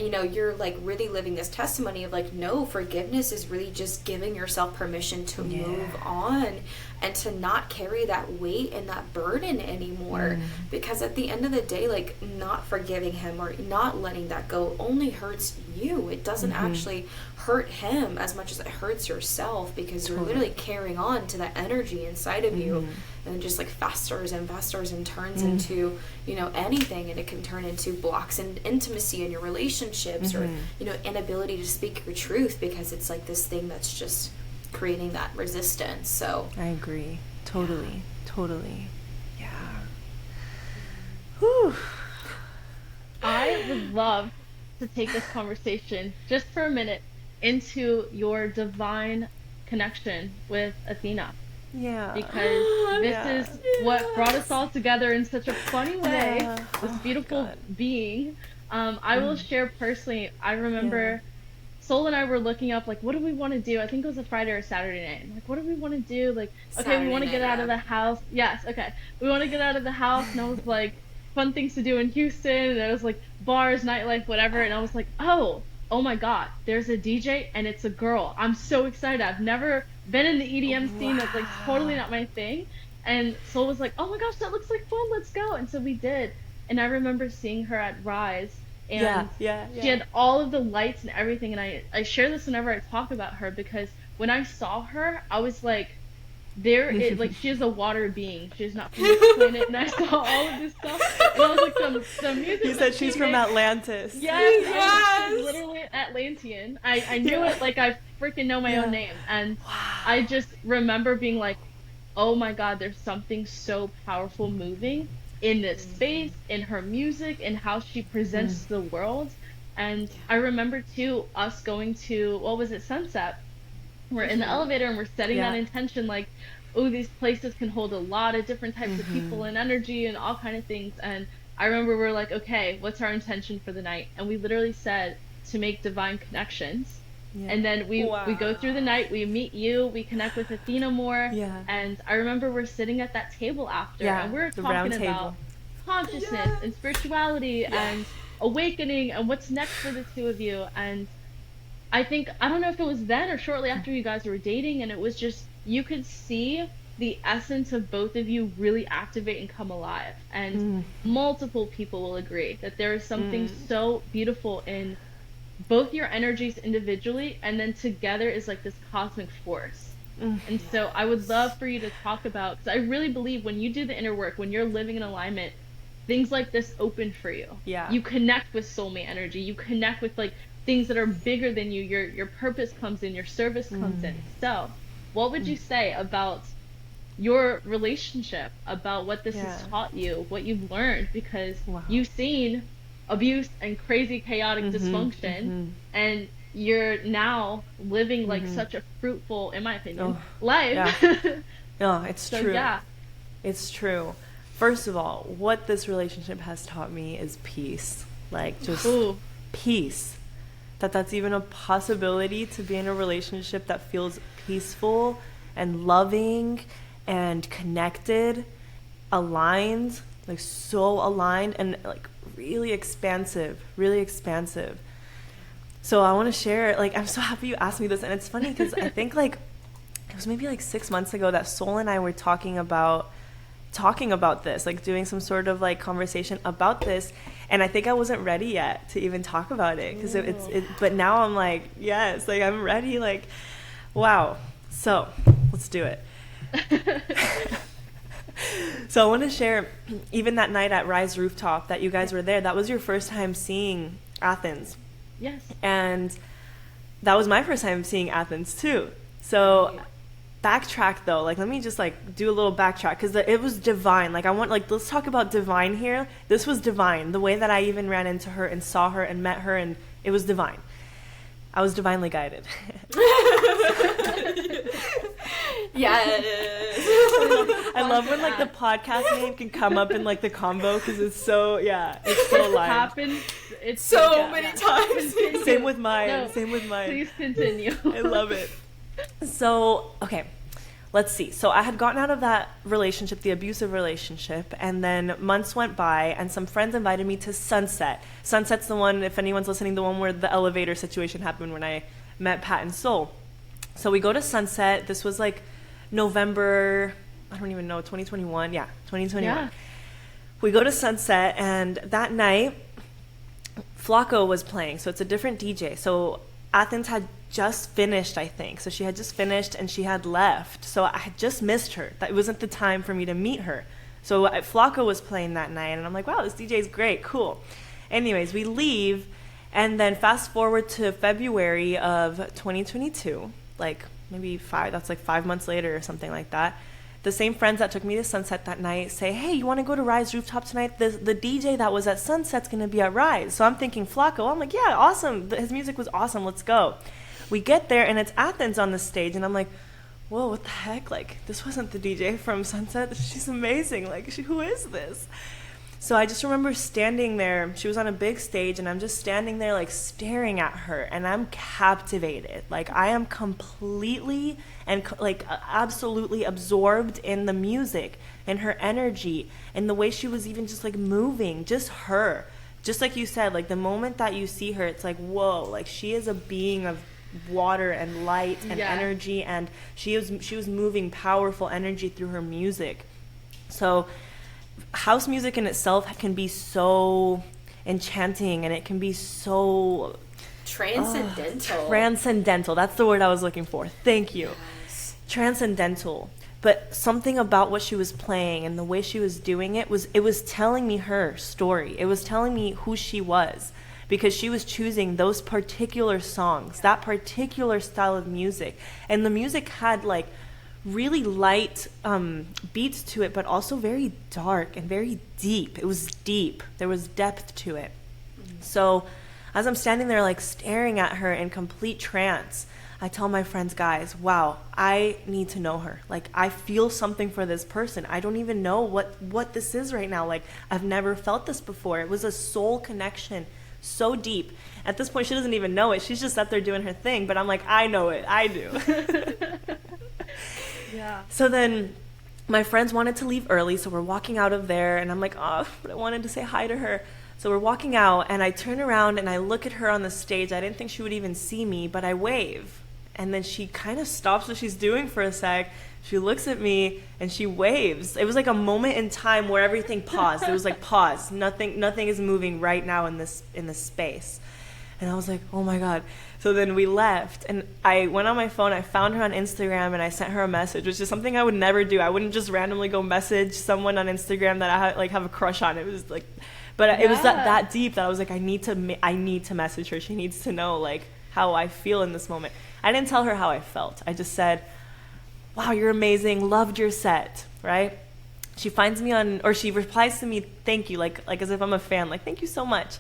you know, you're like really living this testimony of like, no, forgiveness is really just giving yourself permission to move on and to not carry that weight and that burden anymore. Because at the end of the day, like, not forgiving him or not letting that go only hurts you. It doesn't actually hurt him as much as it hurts yourself, because you're literally carrying on to that energy inside of you, and it just like festers and turns into, you know, anything, and it can turn into blocks in intimacy in your relationships or, you know, inability to speak your truth, because it's like this thing that's just creating that resistance. So I agree. Totally. Yeah. Whew. I would love to take this conversation just for a minute into your divine connection with Athena. Yeah. Because this is what brought us all together in such a funny way. This beautiful being. I will share personally, I remember Sol and I were looking up, like, what do we want to do? I think it was a Friday or Saturday night. Like, what do we want to do? Like, okay, Saturday we want to get out of the house. Yes, okay. We want to get out of the house. And I was like, fun things to do in Houston. And it was like bars, nightlife, whatever. And I was like, oh my God, there's a DJ and it's a girl. I'm so excited. I've never been in the EDM scene. That's like totally not my thing. And Sol was like, oh my gosh, that looks like fun. Let's go. And so we did. And I remember seeing her at Rise. And she had all of the lights and everything, and I share this whenever I talk about her, because when I saw her, I was like, like, she is a water being. She's not from this planet, and I saw all of this stuff, and I was like, the music. You said she's from Atlantis. Yes. She's literally Atlantean. I knew it like I freaking know my own name, and I just remember being like, oh my God, there's something so powerful moving in this space, in her music, and how she presents the world. And I remember too, us going to, what was it, Sunset. We're in the elevator and we're setting that intention, like, oh, these places can hold a lot of different types of people and energy and all kind of things. And I remember we're like, okay, what's our intention for the night? And we literally said to make divine connections. And then we go through the night, we meet you, we connect with Athena more. And I remember we're sitting at that table after, and we're talking about consciousness and spirituality and awakening and what's next for the two of you. And I don't know if it was then or shortly after you guys were dating, and it was just, you could see the essence of both of you really activate and come alive. And multiple people will agree that there is something so beautiful in both your energies individually, and then together is like this cosmic force. And so I would love for you to talk about, because I really believe when you do the inner work, when you're living in alignment, things like this open for you. You connect with soulmate energy, you connect with like things that are bigger than you, your purpose comes in, your service comes in. So what would you say about your relationship, about what this has taught you, what you've learned? Because you've seen abuse and crazy chaotic dysfunction, and you're now living like such a fruitful, in my opinion, life. No, it's so, true. It's true. First of all, what this relationship has taught me is peace. Like, just peace. That's even a possibility, to be in a relationship that feels peaceful and loving and connected, aligned, like so aligned, and like really expansive. So I want to share, like, I'm so happy you asked me this. And it's funny because I think, like, it was maybe like 6 months ago that Sol and I were talking about this, like doing some sort of like conversation about this, and I think I wasn't ready yet to even talk about it because but now I'm like, yes, like I'm ready, like wow. So let's do it. So I want to share, even that night at Rise Rooftop that you guys were there, that was your first time seeing Athens. Yes. And that was my first time seeing Athens too. So backtrack though, like let me just like do a little backtrack because it was divine. Like I want, like, let's talk about divine here. This was divine. The way that I even ran into her and saw her and met her, and it was divine. I was divinely guided. Yes. I love when like the podcast name can come up in like the combo because it's so it's so alive. Happens. It's so many times. Same with mine. No, Same with mine. Please continue. I love it. So okay, let's see. So I had gotten out of that relationship, the abusive relationship, and then months went by, and some friends invited me to Sunset. Sunset's the one, if anyone's listening, the one where the elevator situation happened when I met Pat and Sol. So we go to Sunset. This was like November, I don't even know, 2021. Yeah, 2021. Yeah. We go to Sunset, and that night, Flacco was playing. So it's a different DJ. So Athens had just finished, I think. So she had just finished, and she had left. So I had just missed her. That it wasn't the time for me to meet her. So Flacco was playing that night, and I'm like, wow, this DJ is great, cool. Anyways, we leave, and then fast forward to February of 2022, like maybe that's like 5 months later or something like that. The same friends that took me to Sunset that night say, hey, you want to go to Rise Rooftop tonight? The DJ that was at Sunset's going to be at Rise. So I'm thinking Flacco. I'm like, yeah, awesome. His music was awesome. Let's go. We get there, and it's Athens on the stage, and I'm like, whoa, what the heck? Like, this wasn't the DJ from Sunset. She's amazing. Like, who is this? So I just remember standing there. She was on a big stage, and I'm just standing there, like, staring at her, and I'm captivated. Like, I am completely and, like, absolutely absorbed in the music and her energy and the way she was even just, like, moving, just her. Just like you said, like, the moment that you see her, it's like, whoa, like, she is a being of water and light and energy, and she was moving powerful energy through her music. So house music in itself can be so enchanting, and it can be so transcendental. That's the word I was looking for. Thank you. Yes. Transcendental. But something about what she was playing and the way she was doing it was telling me her story. It was telling me who she was, because she was choosing those particular songs, that particular style of music. And the music had like really light beats to it, but also very dark and very deep. It was deep. There was depth to it. So as I'm standing there like staring at her in complete trance, I tell my friends, guys, wow, I need to know her. Like, I feel something for this person. I don't even know what this is right now. Like, I've never felt this before. It was a soul connection so deep. At this point, she doesn't even know it. She's just up there doing her thing. But I'm like, I know it. I do. Yeah. So then my friends wanted to leave early, so we're walking out of there, and I'm like, oh, but I wanted to say hi to her. So we're walking out, and I turn around, and I look at her on the stage. I didn't think she would even see me, but I wave. And then she kind of stops what she's doing for a sec. She looks at me, and she waves. It was like a moment in time where everything paused. It was like, pause. Nothing is moving right now in this space. And I was like, oh my God. So then we left, and I went on my phone, I found her on Instagram, and I sent her a message, which is something I would never do. I wouldn't just randomly go message someone on Instagram that I have a crush on. It was like, but it was that deep that I was like, I need to message her. She needs to know like how I feel in this moment. I didn't tell her how I felt. I just said, wow, you're amazing, loved your set, right? She finds me she replies to me, thank you, like as if I'm a fan, like, thank you so much.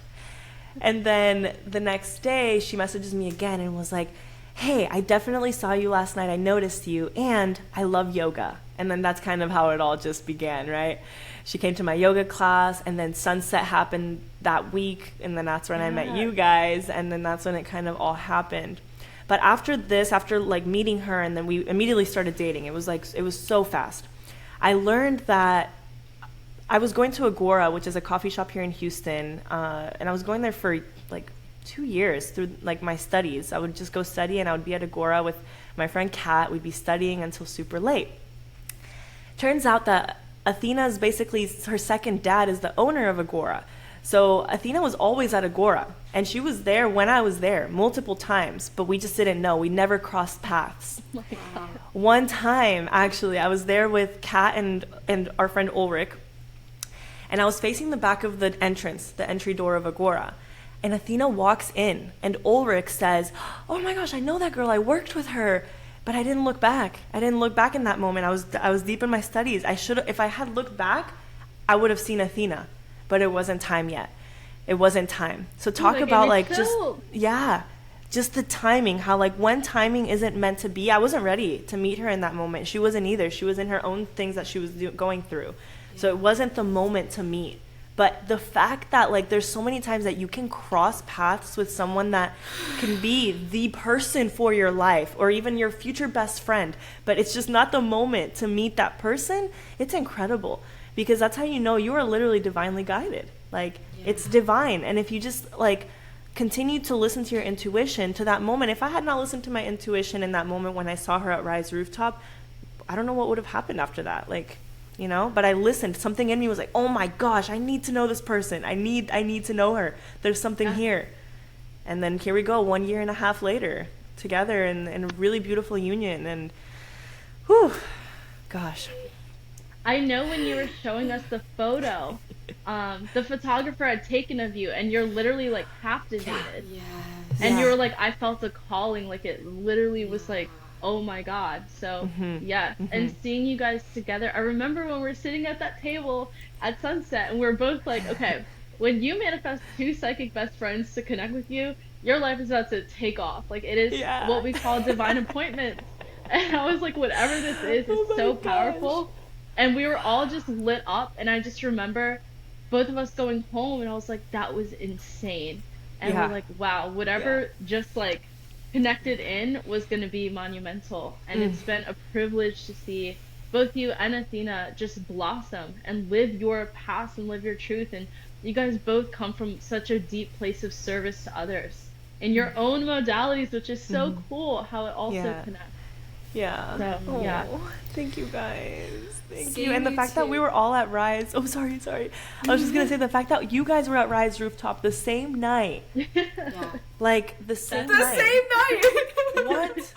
And then the next day, she messages me again and was like, hey, I definitely saw you last night. I noticed you, and I love yoga. And then that's kind of how it all just began, right? She came to my yoga class, and then Sunset happened that week, and then that's when I met you guys, and then that's when it kind of all happened. But after like meeting her, and then we immediately started dating. It was so fast. I learned that I was going to Agora, which is a coffee shop here in Houston, and I was going there for like 2 years through like my studies. I would just go study, and I would be at Agora with my friend Kat. We'd be studying until super late. Turns out that Athena is basically, her second dad is the owner of Agora. So Athena was always at Agora, and she was there when I was there multiple times, but we just didn't know. We never crossed paths. Wow. One time, actually, I was there with Kat and our friend Ulrich, and I was facing the back of the entrance, the entry door of Agora. And Athena walks in, and Ulrich says, "Oh my gosh, I know that girl. I worked with her." But I didn't look back. I didn't look back in that moment. I was deep in my studies. If I had looked back, I would have seen Athena. But it wasn't time yet. It wasn't time. So talk about like just the timing, how like when timing isn't meant to be. I wasn't ready to meet her in that moment. She wasn't either. She was in her own things that she was going through. Yeah. So it wasn't the moment to meet. But the fact that like there's so many times that you can cross paths with someone that can be the person for your life or even your future best friend, but it's just not the moment to meet that person, it's incredible. Because that's how you know you are literally divinely guided. Like, it's divine. And if you just, like, continue to listen to your intuition to that moment. If I had not listened to my intuition in that moment when I saw her at Rise Rooftop, I don't know what would have happened after that. Like, you know? But I listened. Something in me was like, oh, my gosh, I need to know this person. I need to know her. There's something here. And then here we go, 1.5 years later, together in a really beautiful union. And, whew, gosh. I know when you were showing us the photo, the photographer had taken of you, and you're literally like captivated. Yes. And you were like, I felt a calling, like it literally was like, oh my God. So and seeing you guys together, I remember when we were sitting at that table at sunset, and we are both like, okay, when you manifest 2 psychic best friends to connect with you, your life is about to take off. Like it is what we call divine appointment. And I was like, whatever this is so powerful. And we were all just lit up, and I just remember both of us going home, and I was like, that was insane. And we're like, wow, whatever just like connected in was going to be monumental. And it's been a privilege to see both you and Athena just blossom and live your past and live your truth. And you guys both come from such a deep place of service to others in your own modalities, which is so cool how it also connects. Yeah. So, thank you guys. Thank you. And the fact that we were all at Rise. Oh, sorry. I was just going to say the fact that you guys were at Rise Rooftop the same night. Like the same night. What?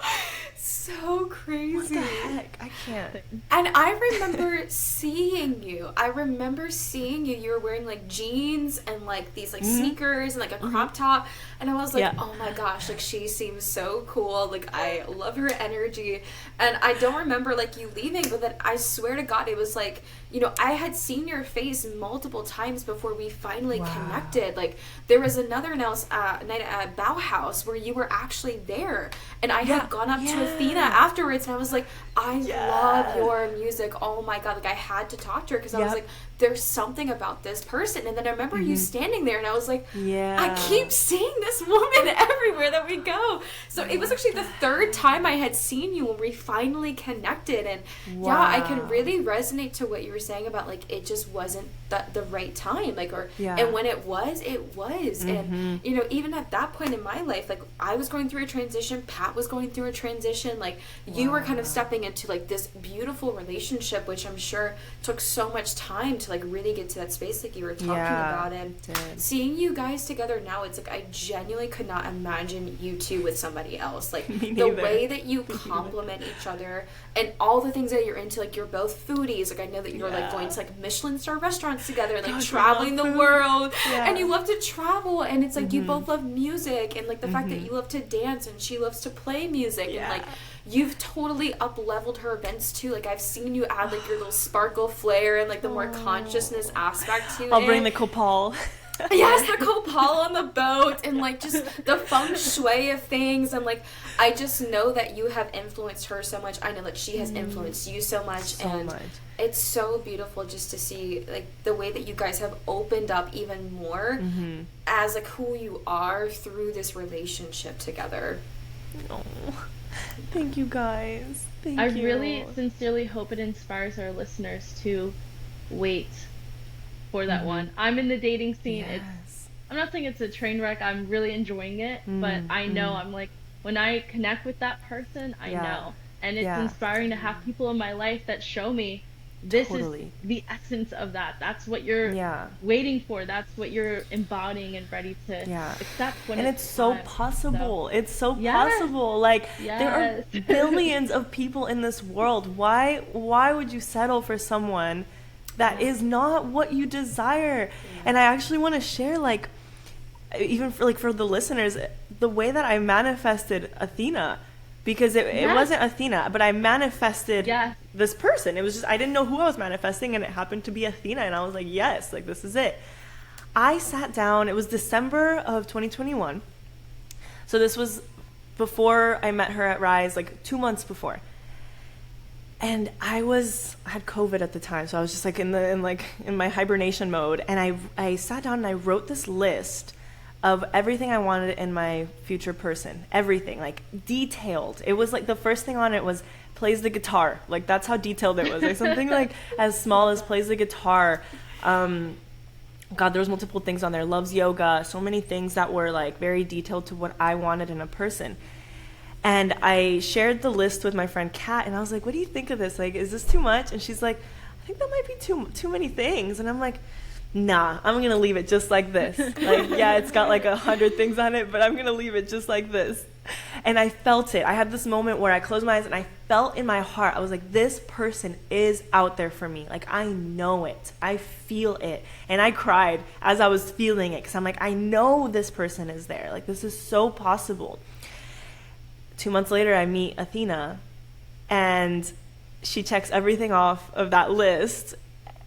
So crazy. What the heck? I can't. And I remember seeing you. You were wearing like jeans and like these like sneakers and like a crop top. And I was like, oh my gosh, like she seems so cool. Like I love her energy. And I don't remember like you leaving, but then I swear to God, it was like, you know, I had seen your face multiple times before we finally connected. Like there was another night at Bauhaus where you were actually there. And I had gone up to Athena afterwards, and I was like, I love your music. Oh my God. Like I had to talk to her because I was like, there's something about this person. And then I remember you standing there, and I was like, I keep seeing this woman everywhere that we go. So it was actually the 3rd time I had seen you when we finally connected. And I can really resonate to what you were saying about like it just wasn't the right time. Like and when it was. And you know, even at that point in my life, like I was going through a transition, Pat was going through a transition, like you were kind of stepping into like this beautiful relationship, which I'm sure took so much time to like really get to that space like you were talking about. And seeing you guys together now, it's like I genuinely could not imagine you two with somebody else. Like the way that you complement each other and all the things that you're into. Like you're both foodies. Like I know that you're like going to like Michelin star restaurants together, like traveling the world, and you love to travel. And it's like you both love music, and like the fact that you love to dance and she loves to play music, and like you've totally up-leveled her events too. Like I've seen you add like your little sparkle flair and like the more consciousness aspect to it. I'll bring the copal. Yes, the copal on the boat, and like just the feng shui of things. And like I just know that you have influenced her so much. I know that she has influenced you so much. It's so beautiful just to see like the way that you guys have opened up even more as like who you are through this relationship together. Thank you guys. Thank you. I really sincerely hope it inspires our listeners to wait for that one. I'm in the dating scene. I'm not saying it's a train wreck. I'm really enjoying it, but I know I'm like, when I connect with that person, I know. And it's inspiring to have people in my life that show me this is the essence of that. That's what you're waiting for. That's what you're embodying and ready to accept when and it's so possible. So, it's so possible. Like there are billions of people in this world. Why would you settle for someone that is not what you desire? And I actually want to share, like, even for the listeners, the way that I manifested Athena, because it wasn't Athena, but I manifested this person. It was just, I didn't know who I was manifesting, and it happened to be Athena, and I was like, yes, like, this is it. I sat down, it was December of 2021, so this was before I met her at Rise, like 2 months before. And I had COVID at the time, so I was just like in my hibernation mode, and I sat down and I wrote this list of everything I wanted in my future person. Everything, like, detailed. It was like the first thing on it was plays the guitar. Like, that's how detailed it was. Like something like as small as plays the guitar. God, there was multiple things on there. Loves yoga. So many things that were like very detailed to what I wanted in a person. And I shared the list with my friend Kat, and I was like, what do you think of this? Like, is this too much? And she's like, I think that might be too many things. And I'm like, nah, I'm going to leave it just like this. Like, yeah, it's got like 100 things on it, but I'm going to leave it just like this. And I felt it. I had this moment where I closed my eyes and I felt in my heart, I was like, this person is out there for me. Like, I know it. I feel it. And I cried as I was feeling it, because I'm like, I know this person is there. Like, this is so possible. 2 months later, I meet Athena, and she checks everything off of that list,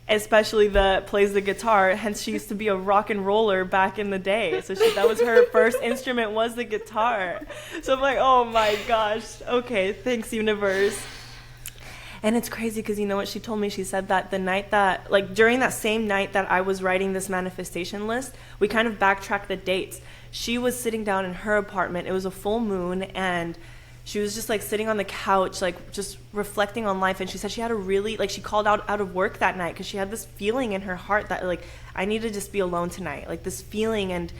especially the plays the guitar. Hence, she used to be a rock and roller back in the day. So that was her first instrument, was the guitar. So I'm like, oh my gosh, okay, thanks, universe. And it's crazy because you know what she told me? She said that the night that, like, during that same night that I was writing this manifestation list, we kind of backtracked the dates. She was sitting down in her apartment. It was a full moon, and she was just like sitting on the couch, like just reflecting on life. And she said she had a really, like, she called out of work that night because she had this feeling in her heart that, like, I need to just be alone tonight. Like, this feeling, and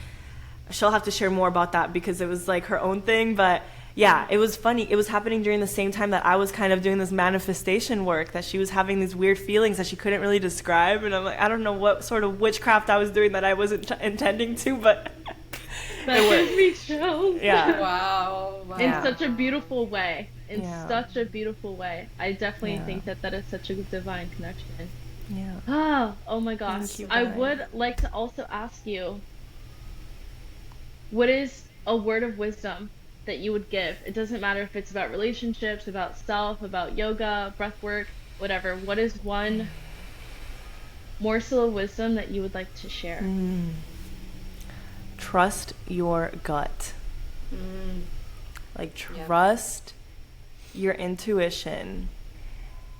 she'll have to share more about that because it was like her own thing. But yeah, it was funny. It was happening during the same time that I was kind of doing this manifestation work, that she was having these weird feelings that she couldn't really describe. And I'm like, I don't know what sort of witchcraft I was doing that I wasn't intending to, but that gives me chills. Yeah. Wow. In such a beautiful way. Such a beautiful way. I definitely think that is such a divine connection. Yeah. Oh my gosh. Thank you, I guys. would like to also ask you, what is a word of wisdom that you would give? It doesn't matter if it's about relationships, about self, about yoga, breath work, whatever. What is one morsel of wisdom that you would like to share? Trust your gut. Like, trust your intuition,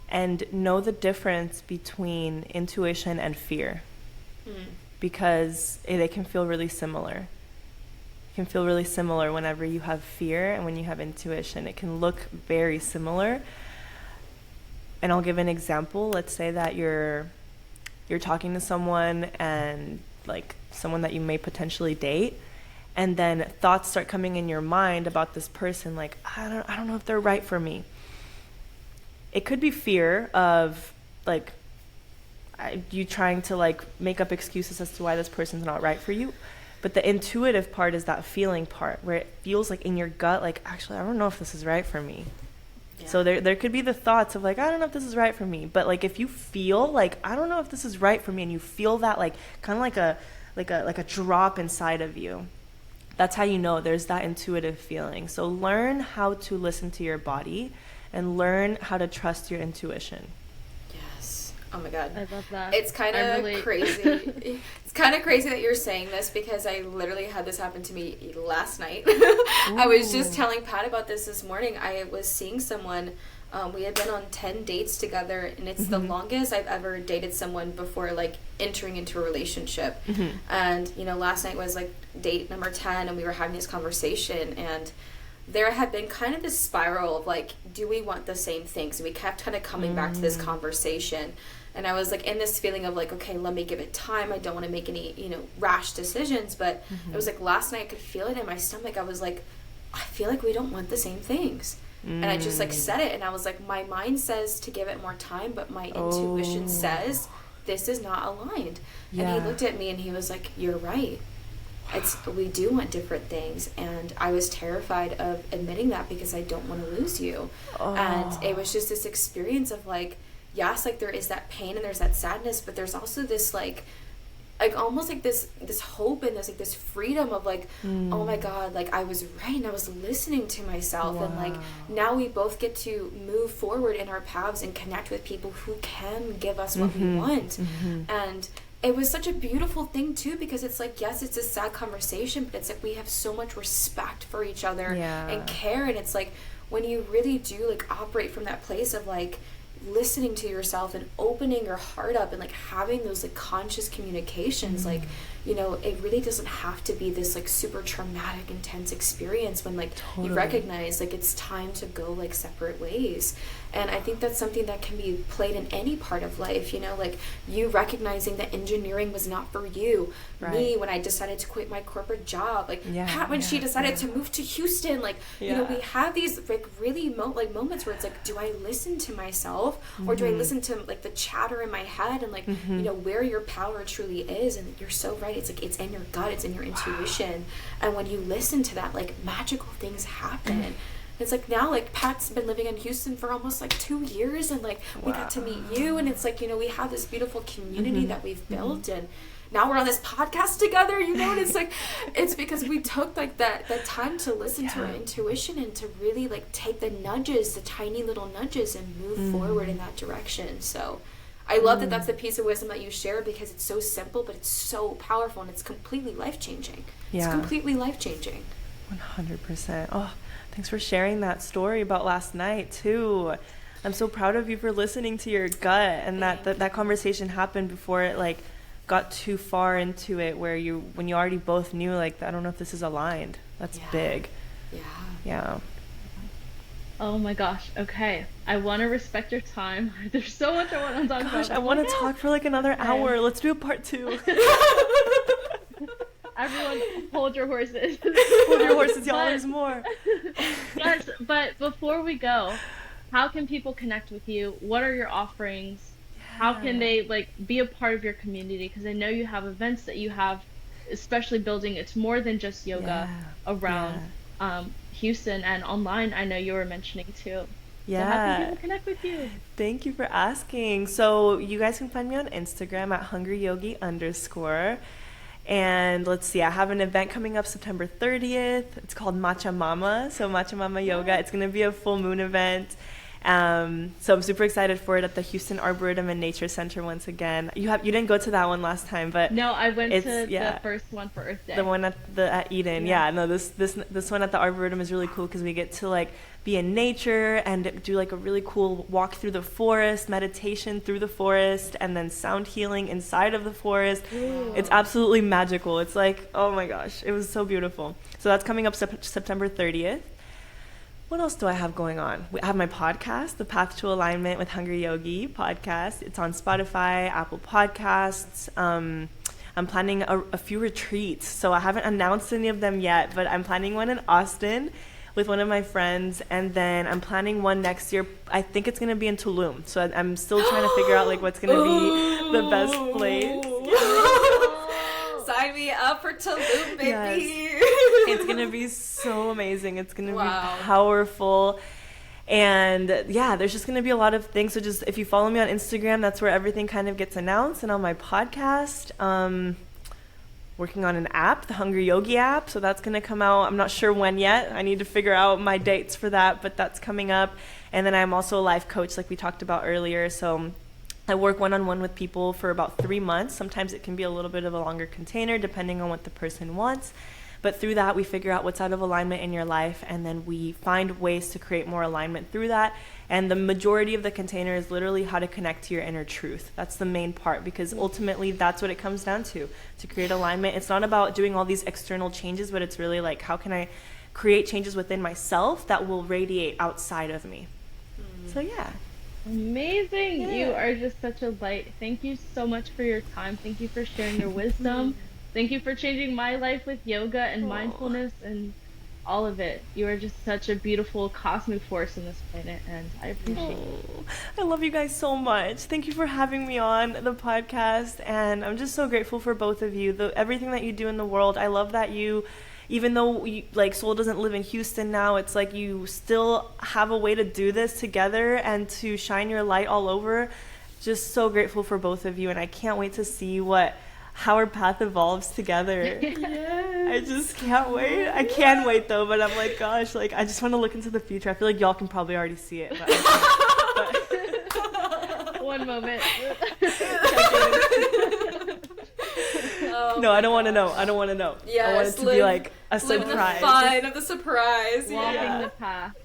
and know the difference between intuition and fear, because they can feel really similar. It can feel really similar whenever you have fear and when you have intuition. It can look very similar. And I'll give an example. Let's say that you're talking to someone, and like someone that you may potentially date, and then thoughts start coming in your mind about this person, like, I don't know if they're right for me. It could be fear of, like, you trying to, like, make up excuses as to why this person's not right for you. But the intuitive part is that feeling part, where it feels like in your gut, like, actually, I don't know if this is right for me. Yeah. So there could be the thoughts of, like, I don't know if this is right for me. But, like, if you feel like, I don't know if this is right for me, and you feel that, like, kind of like a drop inside of you, that's how you know there's that intuitive feeling. So learn how to listen to your body and learn how to trust your intuition. Yes. Oh my God. I love that. It's kind of crazy. It's kind of crazy that you're saying this, because I literally had this happen to me last night. I was just telling Pat about this morning. I was seeing someone. We had been on 10 dates together, and it's the longest I've ever dated someone before, like, entering into a relationship. And, you know, last night was, like, date number 10, and we were having this conversation, and there had been kind of this spiral of, like, do we want the same things? And we kept kind of coming back to this conversation. And I was like in this feeling of like, okay, let me give it time. I don't want to make any, rash decisions. But it was like last night I could feel it in my stomach. I was like, I feel like we don't want the same things. And I just like said it, and I was like, my mind says to give it more time, but my intuition says this is not aligned. And he looked at me and he was like, you're right. We do want different things. And I was terrified of admitting that because I don't want to lose you. And it was just this experience of like, yes, like there is that pain and there's that sadness, but there's also this like almost like this hope and there's like this freedom of like, oh my God, like I was right and I was listening to myself. And like now we both get to move forward in our paths and connect with people who can give us what we want. And it was such a beautiful thing too, because it's like, yes, it's a sad conversation, but it's like we have so much respect for each other and care. And it's like when you really do like operate from that place of like listening to yourself and opening your heart up and like having those like conscious communications, like it really doesn't have to be this like super traumatic intense experience when like you recognize like it's time to go like separate ways. And I think that's something that can be played in any part of life, like you recognizing that engineering was not for you. Me, when I decided to quit my corporate job, like Pat, when she decided to move to Houston, like we have these like really moments where it's like, do I listen to myself or do I listen to like the chatter in my head and like where your power truly is? And you're so right, it's like it's in your gut, it's in your intuition. And when you listen to that, like magical things happen. It's like now like Pat's been living in Houston for almost like 2 years, and like we got to meet you, and it's like we have this beautiful community that we've built, and now we're on this podcast together, and it's like it's because we took like that time to listen to our intuition and to really like take the nudges, the tiny little nudges, and move forward in that direction. So I love that that's the piece of wisdom that you share, because it's so simple but it's so powerful and it's completely life-changing. It's completely life-changing. 100%. Oh, thanks for sharing that story about last night too. I'm so proud of you for listening to your gut, and that conversation happened before it like got too far into it, where when you already both knew like, I don't know if this is aligned. That's big. Yeah. Oh my gosh. Okay. I want to respect your time. There's so much I want to talk about. I want to talk for like another hour. Let's do a part 2. Everyone, hold your horses. Hold your horses, y'all. There's more. Yes, but before we go, how can people connect with you? What are your offerings? How can they like be a part of your community? Because I know you have events that you have, especially building. It's more than just yoga around Houston and online. I know you were mentioning too. So how can people connect with you? Thank you for asking. So you guys can find me on Instagram at hungryyogi_. And let's see, I have an event coming up September 30th. It's called Matcha Mama. So Matcha Mama Yoga. It's going to be a full moon event. So I'm super excited for it at the Houston Arboretum and Nature Center once again. You didn't go to that one last time, but no, I went to the first one for Earth Day. The one at Eden. No, this one at the Arboretum is really cool because we get to like be in nature and do like a really cool walk through the forest, meditation through the forest, and then sound healing inside of the forest. Ooh. It's absolutely magical. It's like, oh my gosh, it was so beautiful. So that's coming up September 30th. What else do I have going on? I have my podcast, The Path to Alignment with Hungry Yogi podcast. It's on Spotify, Apple Podcasts. I'm planning a few retreats. So I haven't announced any of them yet, but I'm planning one in Austin with one of my friends. And then I'm planning one next year. I think it's going to be in Tulum. So I'm still trying to figure out like what's going to be the best place. Sign me up for Tulum, baby. Yes. It's going to be so amazing. It's going to be powerful. And there's just going to be a lot of things. So just if you follow me on Instagram, that's where everything kind of gets announced. And on my podcast, working on an app, the Hungry Yogi app. So that's going to come out. I'm not sure when yet. I need to figure out my dates for that, but that's coming up. And then I'm also a life coach like we talked about earlier. So I work one-on-one with people for about 3 months. Sometimes it can be a little bit of a longer container depending on what the person wants. But through that, we figure out what's out of alignment in your life, and then we find ways to create more alignment through that. And the majority of the container is literally how to connect to your inner truth. That's the main part, because ultimately that's what it comes down to create alignment. It's not about doing all these external changes, but it's really like, how can I create changes within myself that will radiate outside of me? So Amazing. You are just such a light. Thank you so much for your time. Thank you for sharing your wisdom. Thank you for changing my life with yoga and mindfulness and all of it. You are just such a beautiful cosmic force in this planet, and I appreciate it. I love you guys so much. Thank you for having me on the podcast, and I'm just so grateful for both of you. Everything that you do in the world. I love that you, even though like Soul doesn't live in Houston now, it's like you still have a way to do this together and to shine your light all over. Just so grateful for both of you, and I can't wait to see how our path evolves together. Yes. I just can't wait. I can wait though, but I'm like, gosh, like I just want to look into the future. I feel like y'all can probably already see it. But One moment. No, I don't want to know. I don't want to know. Yes, I want it to be like a surprise. Live the fun of the surprise. Walking the path.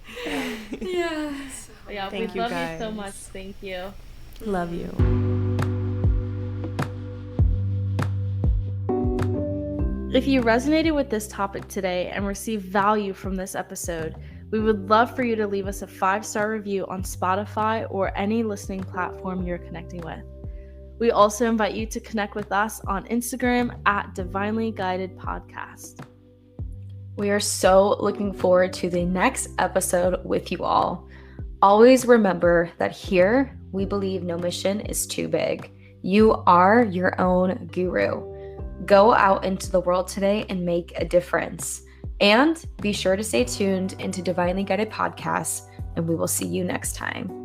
Yes. Yeah, we love you so much. Thank you. Love you. If you resonated with this topic today and received value from this episode, we would love for you to leave us a 5-star review on Spotify or any listening platform you're connecting with. We also invite you to connect with us on Instagram at Divinely Guided Podcast. We are so looking forward to the next episode with you all. Always remember that here we believe no mission is too big. You are your own guru. Go out into the world today and make a difference. And be sure to stay tuned into Divinely Guided Podcasts, and we will see you next time.